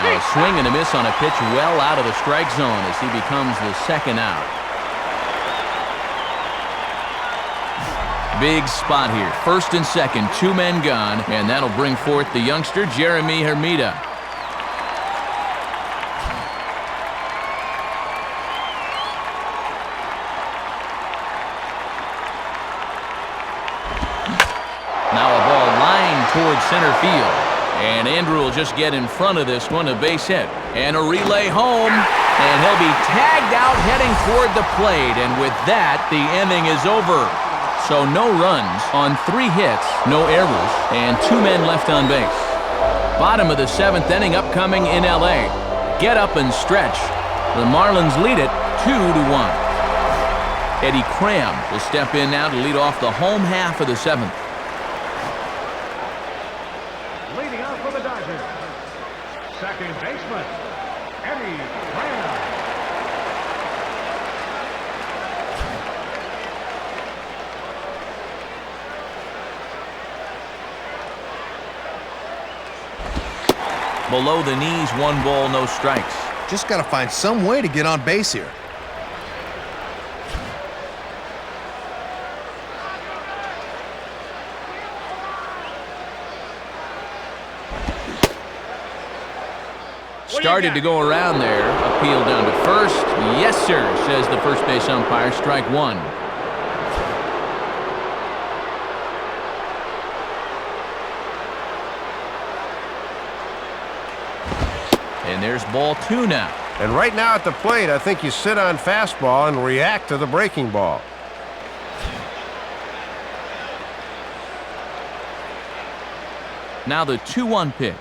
A: A swing and a miss on a pitch well out of the strike zone as he becomes the second out. Big spot here. First and second, 2 men gone, and that'll bring forth the youngster, Jeremy Hermida. Now a ball lined towards center field. And Andrew will just get in front of this one, a base hit. And a relay home, and he'll be tagged out heading toward the plate. And with that, the inning is over. So no runs on 3 hits, no errors, and 2 men left on base. Bottom of the 7th inning upcoming in LA. Get up and stretch. The Marlins lead it 2-1. Eddie Cram will step in now to lead off the home half of the 7th.
E: Leading off for the Dodgers, second baseman, Eddie Cram.
A: Below the knees, 1 ball, no strikes.
C: Just got to find some way to get on base here.
A: Started to go around there. Appeal down to first. Yes, sir, says the first base umpire. Strike 1. And there's ball 2 now.
B: And right now at the plate, I think you sit on fastball and react to the breaking ball.
A: Now the 2-1 pitch.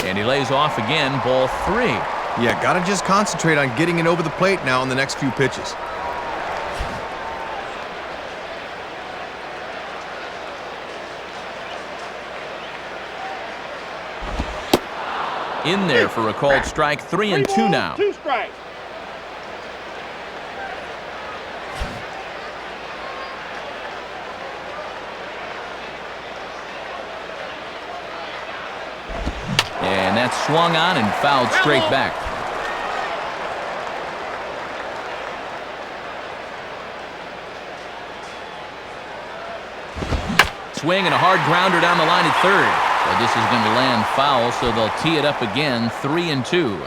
A: And he lays off again, ball 3.
C: Yeah, got to just concentrate on getting it over the plate now in the next few pitches.
A: In there for a called strike. 3-2 now.
D: 2 strikes.
A: And that's swung on and fouled straight back. Swing and a hard grounder down the line at third. But this is going to land foul, so they'll tee it up again. 3-2.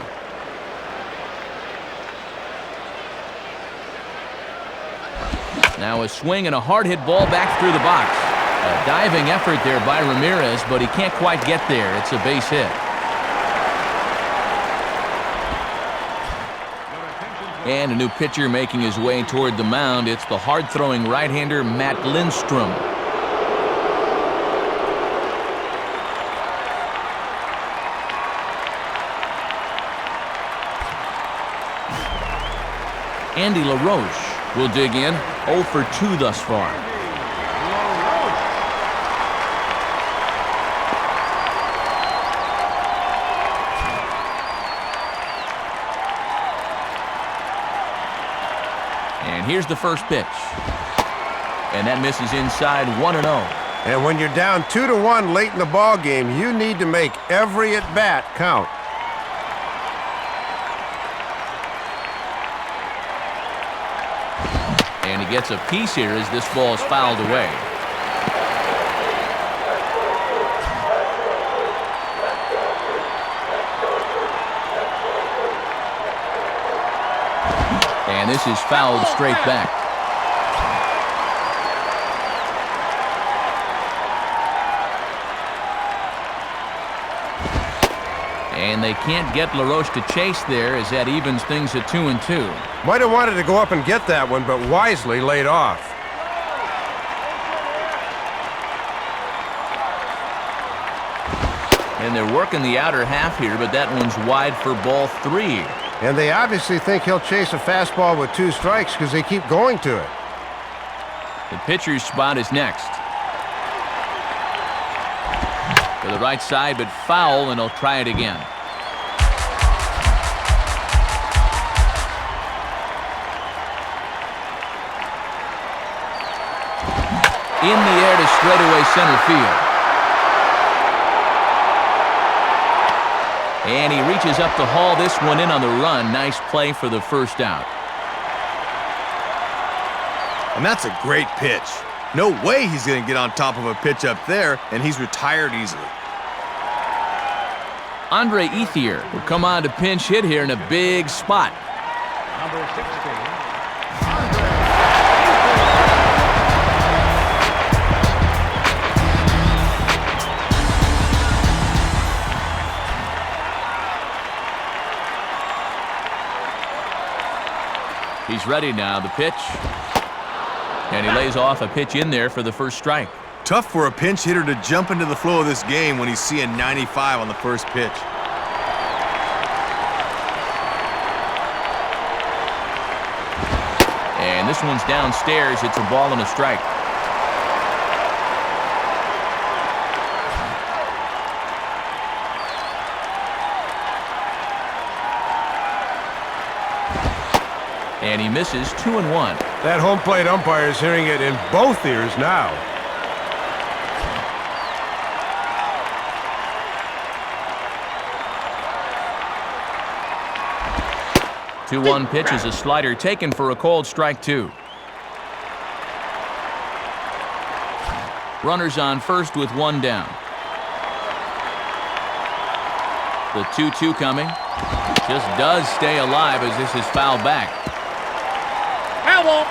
A: Now a swing and a hard hit ball back through the box. A diving effort there by Ramirez, but he can't quite get there. It's a base hit. And a new pitcher making his way toward the mound. It's the hard-throwing right-hander Matt Lindstrom. Andy LaRoche will dig in, 0 for 2 thus far. And here's the first pitch. And that misses inside 1-0.
B: And when you're down 2-1 late in the ball game, you need to make every at-bat count.
A: And he gets a piece here as this ball is fouled away. And this is fouled straight back. And they can't get LaRoche to chase there as that evens things at 2-2.
B: Might have wanted to go up and get that one, but wisely laid off.
A: And they're working the outer half here, but that one's wide for ball 3.
B: And they obviously think he'll chase a fastball with 2 strikes because they keep going to it.
A: The pitcher's spot is next. To the right side, but foul, and he'll try it again. In the air to straightaway center field. And he reaches up to haul this one in on the run. Nice play for the first out.
C: And that's a great pitch. No way he's going to get on top of a pitch up there, and he's retired easily.
A: Andre Ethier will come on to pinch hit here in a big spot.
E: Number 16.
A: He's ready now, the pitch. And he lays off a pitch in there for the first strike.
C: Tough for a pinch hitter to jump into the flow of this game when he's seeing 95 on the first pitch.
A: And this one's downstairs. It's a ball and a strike. And he misses 2-1.
B: That home plate umpire is hearing it in both ears now.
A: The 2-1 pitch is a slider taken for a called strike 2. Runners on first with 1 down. The 2-2 coming. Just does stay alive as this is fouled back.
D: Foul ball.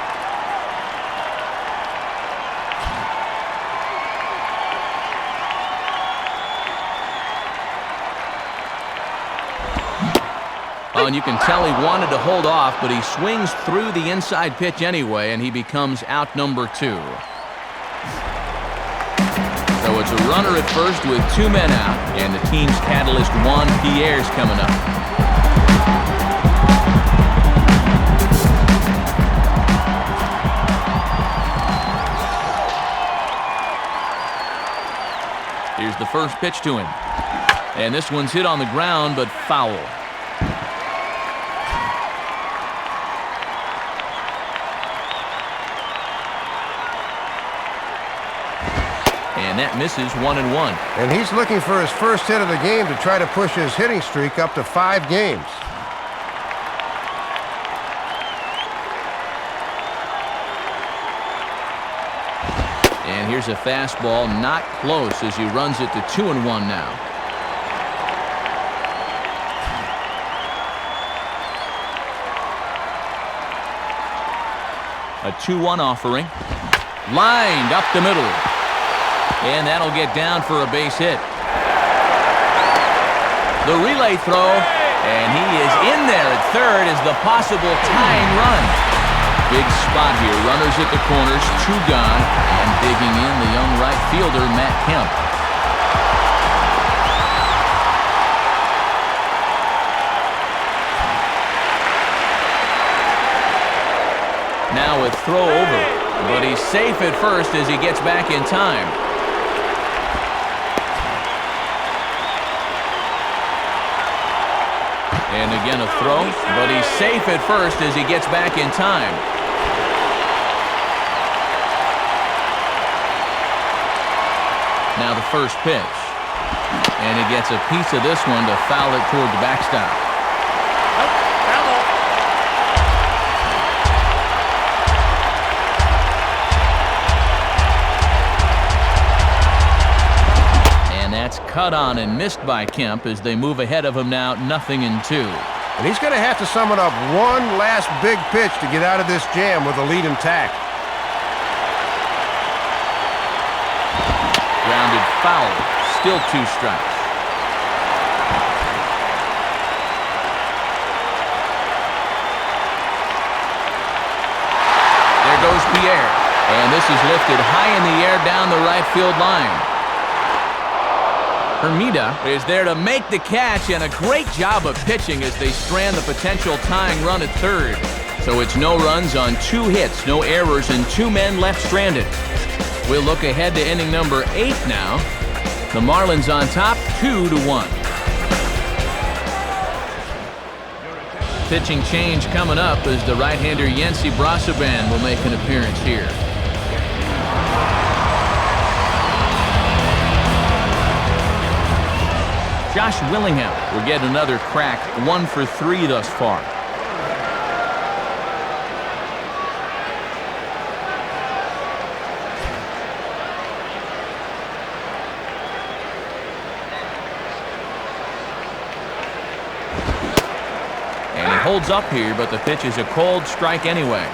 A: Oh, and you can tell he wanted to hold off, but he swings through the inside pitch anyway, and he becomes out number 2. So it's a runner at first with 2 men out, and the team's catalyst Juan Pierre's coming up. Here's the first pitch to him. And this one's hit on the ground, but foul. And that misses 1-1.
B: And he's looking for his first hit of the game to try to push his hitting streak up to 5 games.
A: And here's a fastball not close as he runs it to 2-1 now. A 2-1 offering. Lined up the middle. And that'll get down for a base hit. The relay throw. And he is in there at third as the possible tying run. Big spot here. Runners at the corners, 2 gone. And digging in the young right fielder, Matt Kemp. Now a throw over, but he's safe at first as he gets back in time. And again a throw, but he's safe at first as he gets back in time. Now the first pitch. And he gets a piece of this one to foul it toward the backstop. And that's cut on and missed by Kemp as they move ahead of him now 0-2.
B: And he's going to have to summon up one last big pitch to get out of this jam with the lead intact.
A: Grounded foul. Still 2 strikes. There goes Pierre. And this is lifted high in the air down the right field line. Hermida is there to make the catch, and a great job of pitching as they strand the potential tying run at third. So it's no runs on 2 hits, no errors, and 2 men left stranded. We'll look ahead to inning number 8 now. The Marlins on top, 2-1. Pitching change coming up as the right-hander Yency Brasaban will make an appearance here. Josh Willingham will get another crack, 1 for 3 thus far. And he holds up here, but the pitch is a cold strike anyway.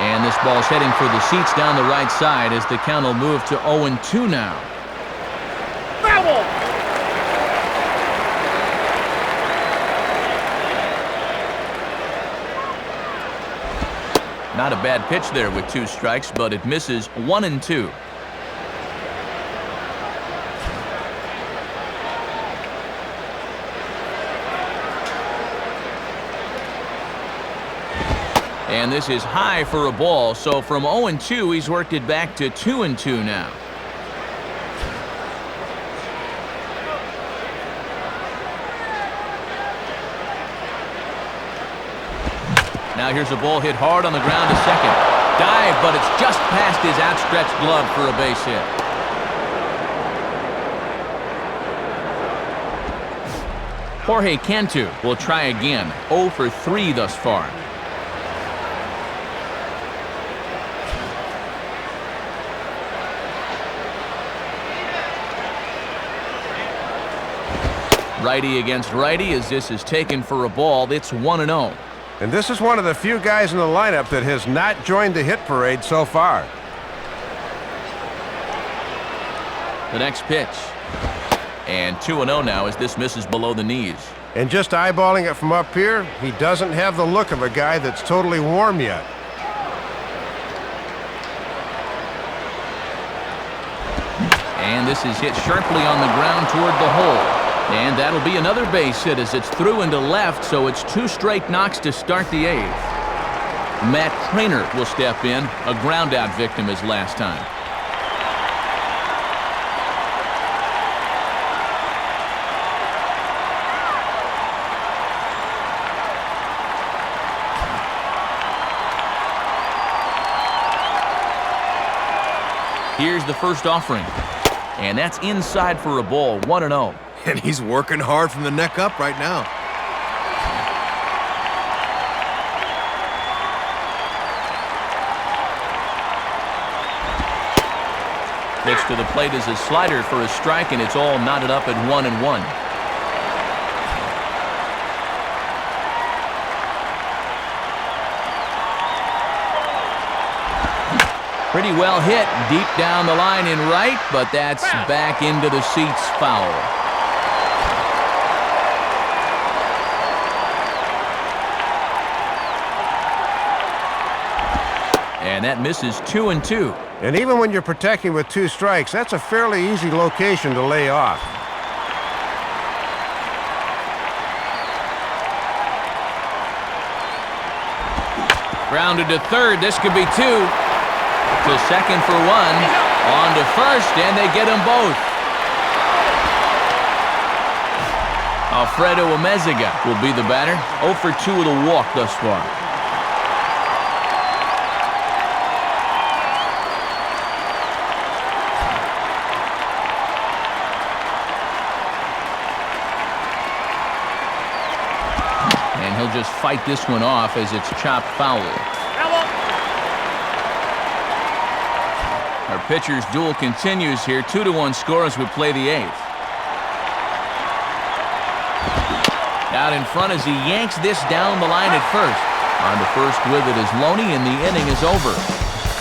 A: And this ball's heading for the seats down the right side as the count will move to 0-2 now.
D: Foul!
A: Not a bad pitch there with 2 strikes, but it misses 1-2. And this is high for a ball, so from 0-2 he's worked it back to 2-2 now. Now here's a ball hit hard on the ground to second. Dive, but it's just past his outstretched glove for a base hit. Jorge Cantu will try again. 0 for 3 thus far. Righty against righty as this is taken for a ball. It's 1-0.
B: And this is one of the few guys in the lineup that has not joined the hit parade so far.
A: The next pitch. And 2-0 now as this misses below the knees.
B: And just eyeballing it from up here, he doesn't have the look of a guy that's totally warm yet.
A: And this is hit sharply on the ground toward the hole. And that'll be another base hit as it's through into left, so it's 2 straight knocks to start the 8th. Matt Trainer will step in, a ground-out victim as last time. Here's the first offering, and that's inside for a ball, 1-0.
C: And he's working hard from the neck up right now.
A: Pitch to the plate is a slider for a strike, and it's all knotted up at 1-1. Pretty well hit deep down the line in right, but that's back into the seats, foul. And that misses 2-2.
B: And even when you're protecting with 2 strikes, that's a fairly easy location to lay off.
A: Grounded to third. This could be 2. To second for 1. On to first, and they get them both. Alfredo Amezaga will be the batter. 0 for 2 with a walk thus far. And he'll just fight this one off as it's chopped foul. Our pitcher's duel continues here. 2-1 score as we play the 8th. Out in front as he yanks this down the line at first. On to first with it is Loney, and the inning is over.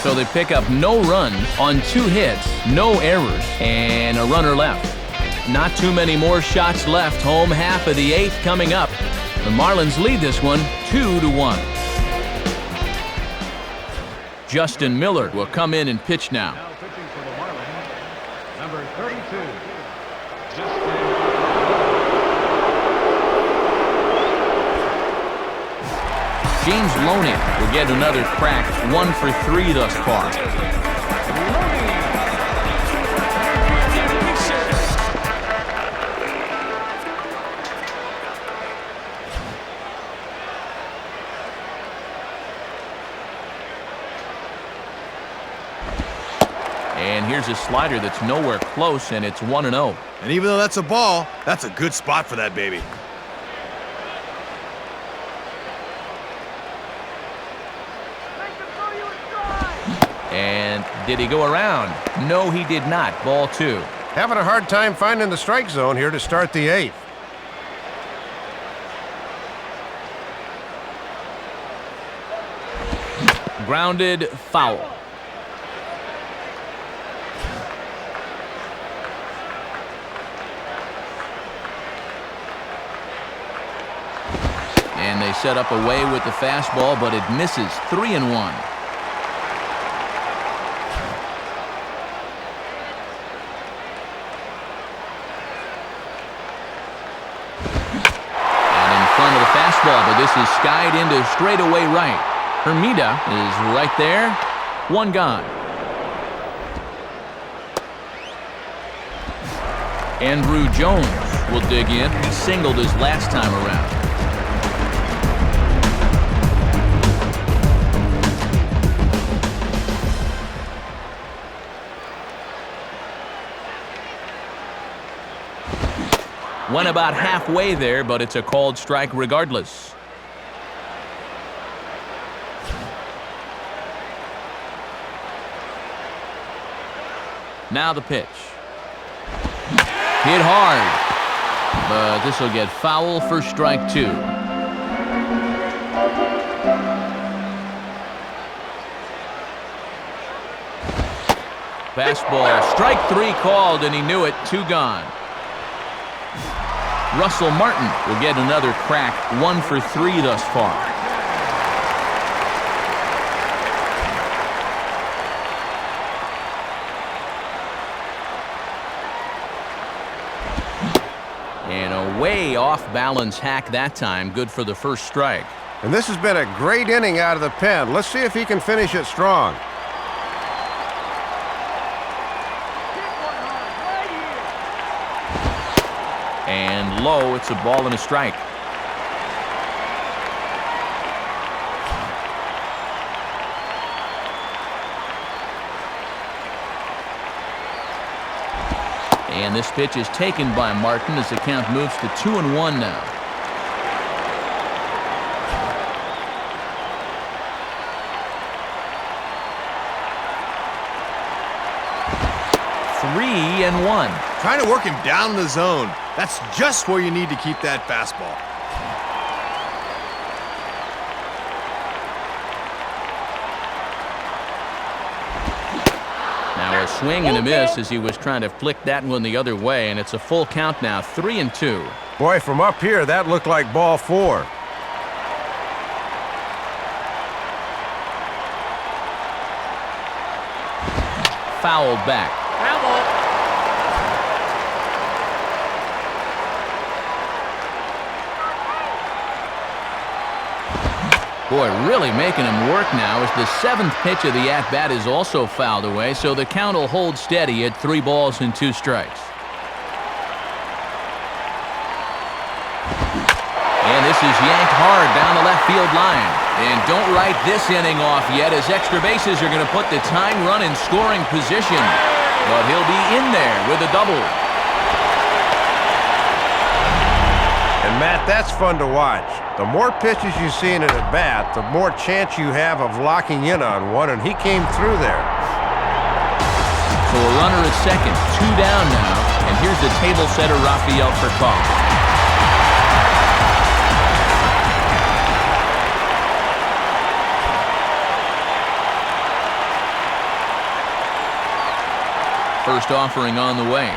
A: So they pick up no runs on 2 hits, no errors, and a runner left. Not too many more shots left. Home half of the 8th coming up. The Marlins lead this one 2-1. Justin Miller will come in and pitch now.
E: Now pitching for the Marlins, number 32,
A: James Loney will get another crack. 1 for 3 thus far. And here's a slider that's nowhere close, and it's 1-0.
C: And even though that's a ball, that's a good spot for that baby.
A: And did he go around? No, he did not. Ball 2.
B: Having a hard time finding the strike zone here to start the 8th.
A: Grounded, foul. And they set up away with the fastball, but it misses. 3-1. But this is skied into straightaway right. Hermida is right there. 1 gone. Andrew Jones will dig in. He singled his last time around. Went about halfway there, but it's a called strike regardless. Now the pitch. Hit hard, but this will get foul for strike 2. Fastball, strike 3 called, and he knew it. 2 gone. Russell Martin will get another crack. 1 for 3 thus far. And a way off-balance hack that time. Good for the first strike.
B: And this has been a great inning out of the pen. Let's see if he can finish it strong.
A: And low, it's a ball and a strike. And this pitch is taken by Martin as the count moves to 2-1 now. Three and 1.
C: Trying to work him down in the zone. That's just where you need to keep that fastball.
A: Now a swing and a miss as he was trying to flick that one the other way, and it's a full count now, 3-2.
B: Boy, from up here, that looked like ball 4.
A: fouled back.
D: Foul ball.
A: Boy, really making him work now as the 7th pitch of the at-bat is also fouled away, so the count will hold steady at 3 balls and 2 strikes. And this is yanked hard down the left field line. And don't write this inning off yet, as extra bases are going to put the tying run in scoring position. But he'll be in there with a double.
B: And Matt, that's fun to watch. The more pitches you see in an at-bat, the more chance you have of locking in on one, and he came through there.
A: So a runner at second, 2 down now, and here's the table setter Rafael for call. First offering on the way.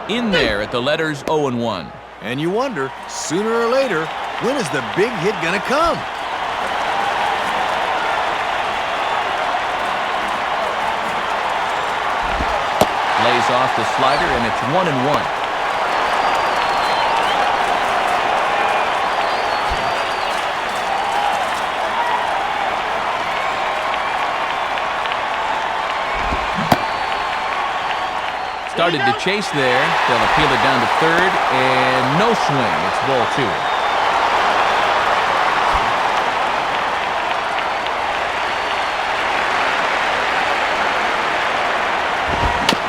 A: In there at the letters 0-1.
C: And you wonder, sooner or later, when is the big hit gonna come?
A: Lays off the slider, and it's 1-1. Started to chase there. They'll appeal it down to third, and no swing. It's ball 2.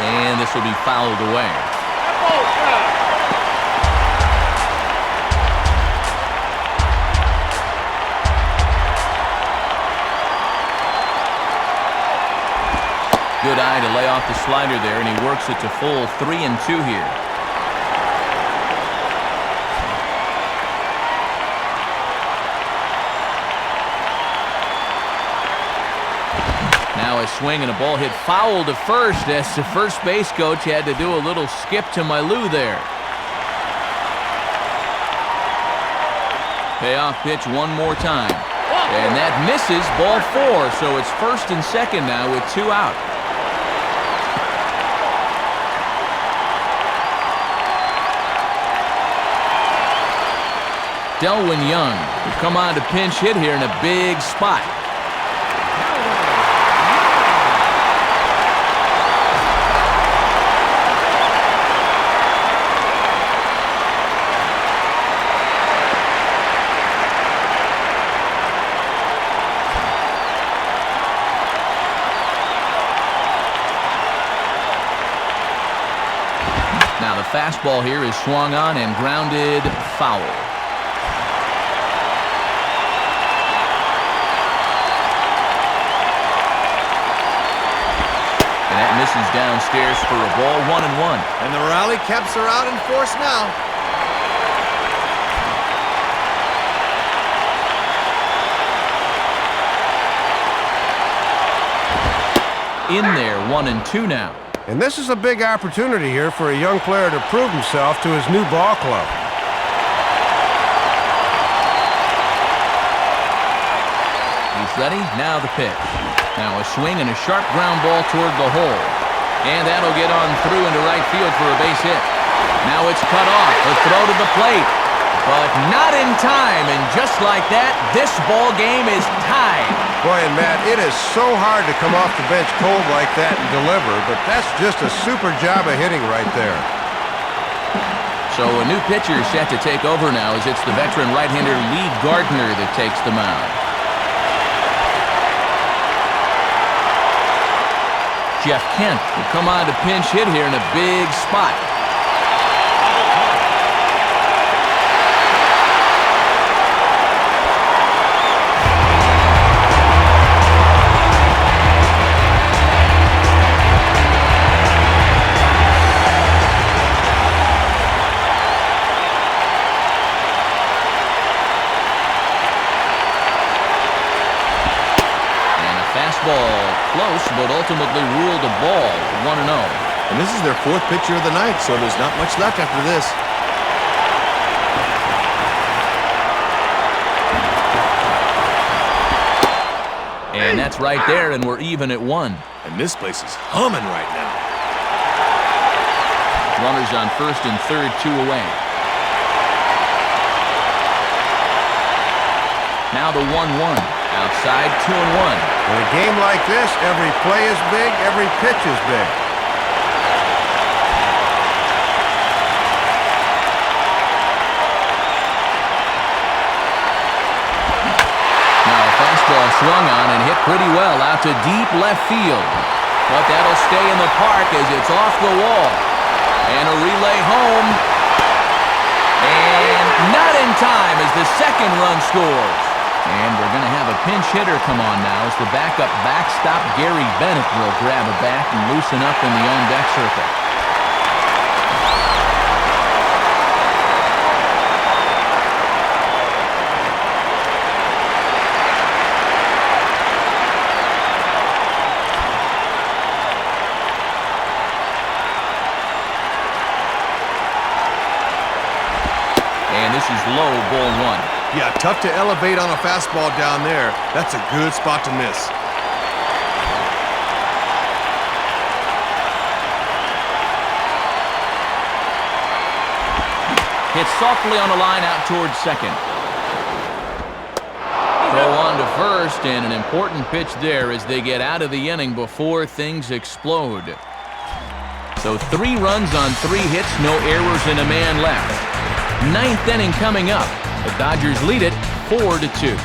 A: And this will be fouled away. Good eye to lay off the slider there, and he works it to full 3-2 here. Now a swing and a ball hit foul to first, as the first base coach had to do a little skip to Milou there. Payoff pitch one more time. And that misses, ball 4, so it's first and second now with 2 out. Delwyn Young will come on to pinch hit here in a big spot. Now the fastball here is swung on and grounded foul. That misses downstairs for a ball, 1-1.
C: And the rally caps are out in force now.
A: In there, 1-2 now.
B: And this is a big opportunity here for a young player to prove himself to his new ball club.
A: He's ready, now the pitch. Now a swing and a sharp ground ball toward the hole. And that'll get on through into right field for a base hit. Now it's cut off, a throw to the plate. But not in time, and just like that, this ball game is tied.
B: Boy, and Matt, it is so hard to come off the bench cold like that and deliver, but that's just a super job of hitting right there.
A: So a new pitcher is set to take over now, as it's the veteran right-hander Lee Gardner that takes the mound. Jeff Kent will come on to pinch hit here in a big spot. Close, but ultimately ruled a ball, 1-0.
C: And this is their 4th pitcher of the night, so there's not much left after this. And
A: that's right there, and we're even at 1.
C: And this place is humming right now.
A: Runners on first and third, 2 away. Now the 1-1. Outside, 2-1.
B: In a game like this, every play is big, every pitch is big.
A: Now a fastball swung on and hit pretty well out to deep left field. But that'll stay in the park as it's off the wall. And a relay home. And not in time as the second run scores. And we're going to have a pinch hitter come on now as the backup backstop Gary Bennett will grab a bat and loosen up in the on-deck circle. And this is low, ball 1.
C: Yeah, tough to elevate on a fastball down there. That's a good spot to miss.
A: Hit softly on the line out towards second. Throw on to first, and an important pitch there as they get out of the inning before things explode. So 3 runs on 3 hits, no errors, and a man left. 9th inning coming up. The Dodgers lead it 4-2.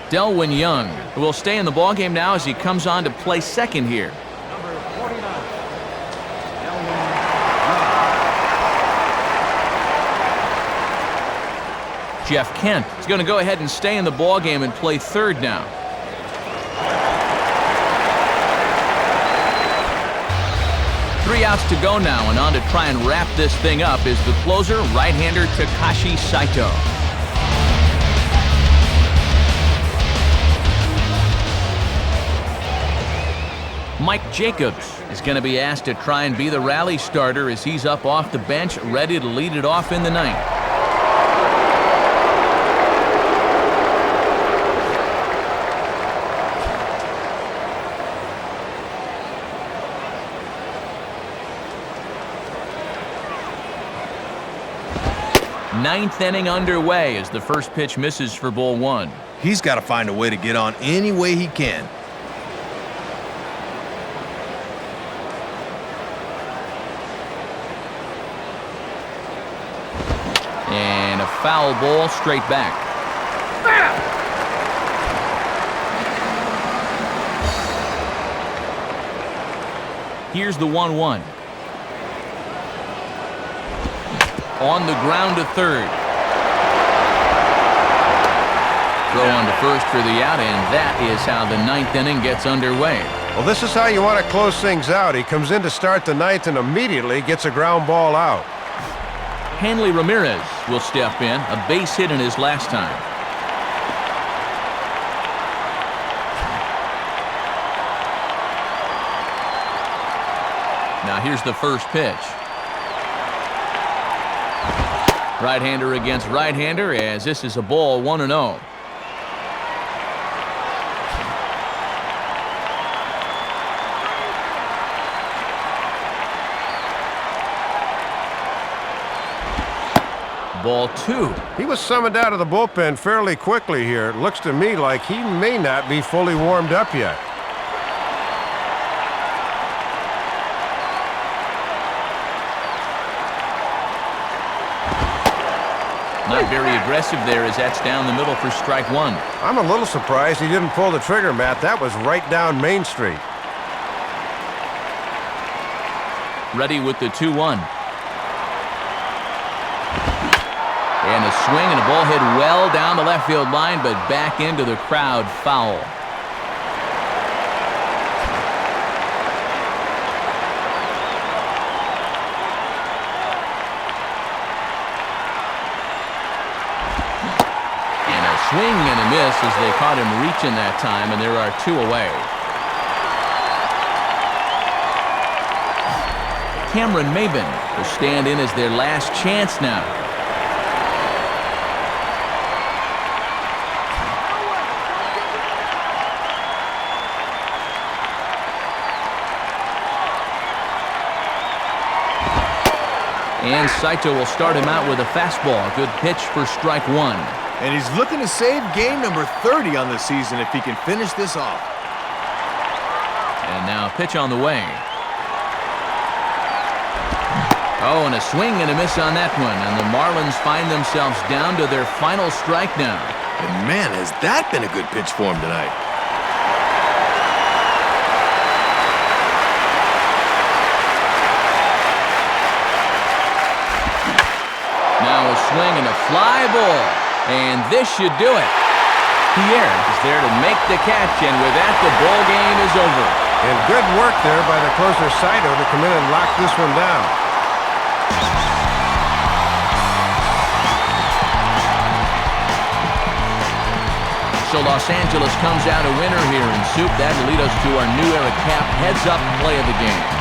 A: Delwyn Young, who will stay in the ballgame now as he comes on to play second here.
E: Number 49.
A: Jeff Kent is going to go ahead and stay in the ballgame and play third now. Three outs to go now, and on to try and wrap this thing up is the closer, right-hander Takashi Saito. Mike Jacobs is going to be asked to try and be the rally starter as he's up off the bench, ready to lead it off in the 9th. Ninth inning underway as the first pitch misses for ball 1.
C: He's got to find a way to get on any way he can.
A: And a foul ball straight back. Here's the 1-1. On the ground to third. Throw on to first for the out, and that is how the 9th inning gets underway.
B: Well, this is how you want to close things out. He comes in to start the 9th and immediately gets a ground ball out.
A: Hanley Ramirez will step in, a base hit in his last time. Now here's the first pitch. Right-hander against right-hander as this is a ball 1-0. Ball 2.
B: He was summoned out of the bullpen fairly quickly here. It looks to me like he may not be fully warmed up yet.
A: Not very aggressive there as that's down the middle for strike 1.
B: I'm a little surprised he didn't pull the trigger, Matt. That was right down Main Street.
A: Ready with the 2-1. And a swing and a ball hit well down the left field line, but back into the crowd, foul. Swing and a miss as they caught him reaching that time, and there are 2 away. Cameron Maybin will stand in as their last chance now. And Saito will start him out with a fastball. Good pitch for strike one.
C: And he's looking to save game number 30 on the season if he can finish this off.
A: And now a pitch on the way. Oh, and a swing and a miss on that one. And the Marlins find themselves down to their final strike now.
C: And man, has that been a good pitch for him tonight.
A: Now a swing and a fly ball. And this should do it. Pierre is there to make the catch, and with that, the ball game is over.
B: And good work there by the closer Saito to come in and lock this one down.
A: So Los Angeles comes out a winner here in Soup. That'll lead us to our new era cap heads-up play of the game.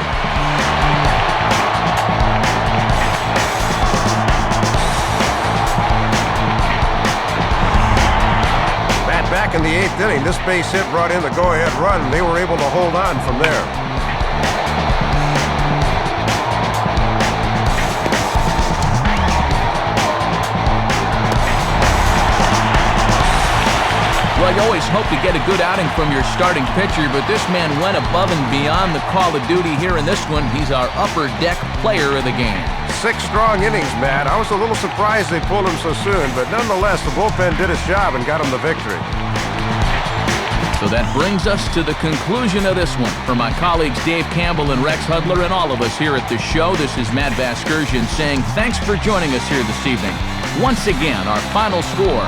B: Back in the 8th inning, this base hit brought in the go-ahead run, and they were able to hold on from there.
A: Well, you always hope to get a good outing from your starting pitcher, but this man went above and beyond the call of duty here in this one. He's our upper deck player of the game.
B: 6 strong innings, Matt. I was a little surprised they pulled him so soon, but nonetheless, the bullpen did its job and got him the victory.
A: So that brings us to the conclusion of this one. For my colleagues Dave Campbell and Rex Hudler and all of us here at the show, this is Matt Vasgersian saying thanks for joining us here this evening. Once again, our final score,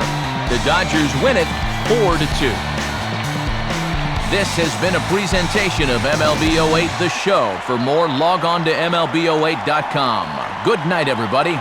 A: the Dodgers win it 4-2. This has been a presentation of MLB 08 The Show. For more, log on to MLB08.com. Good night, everybody.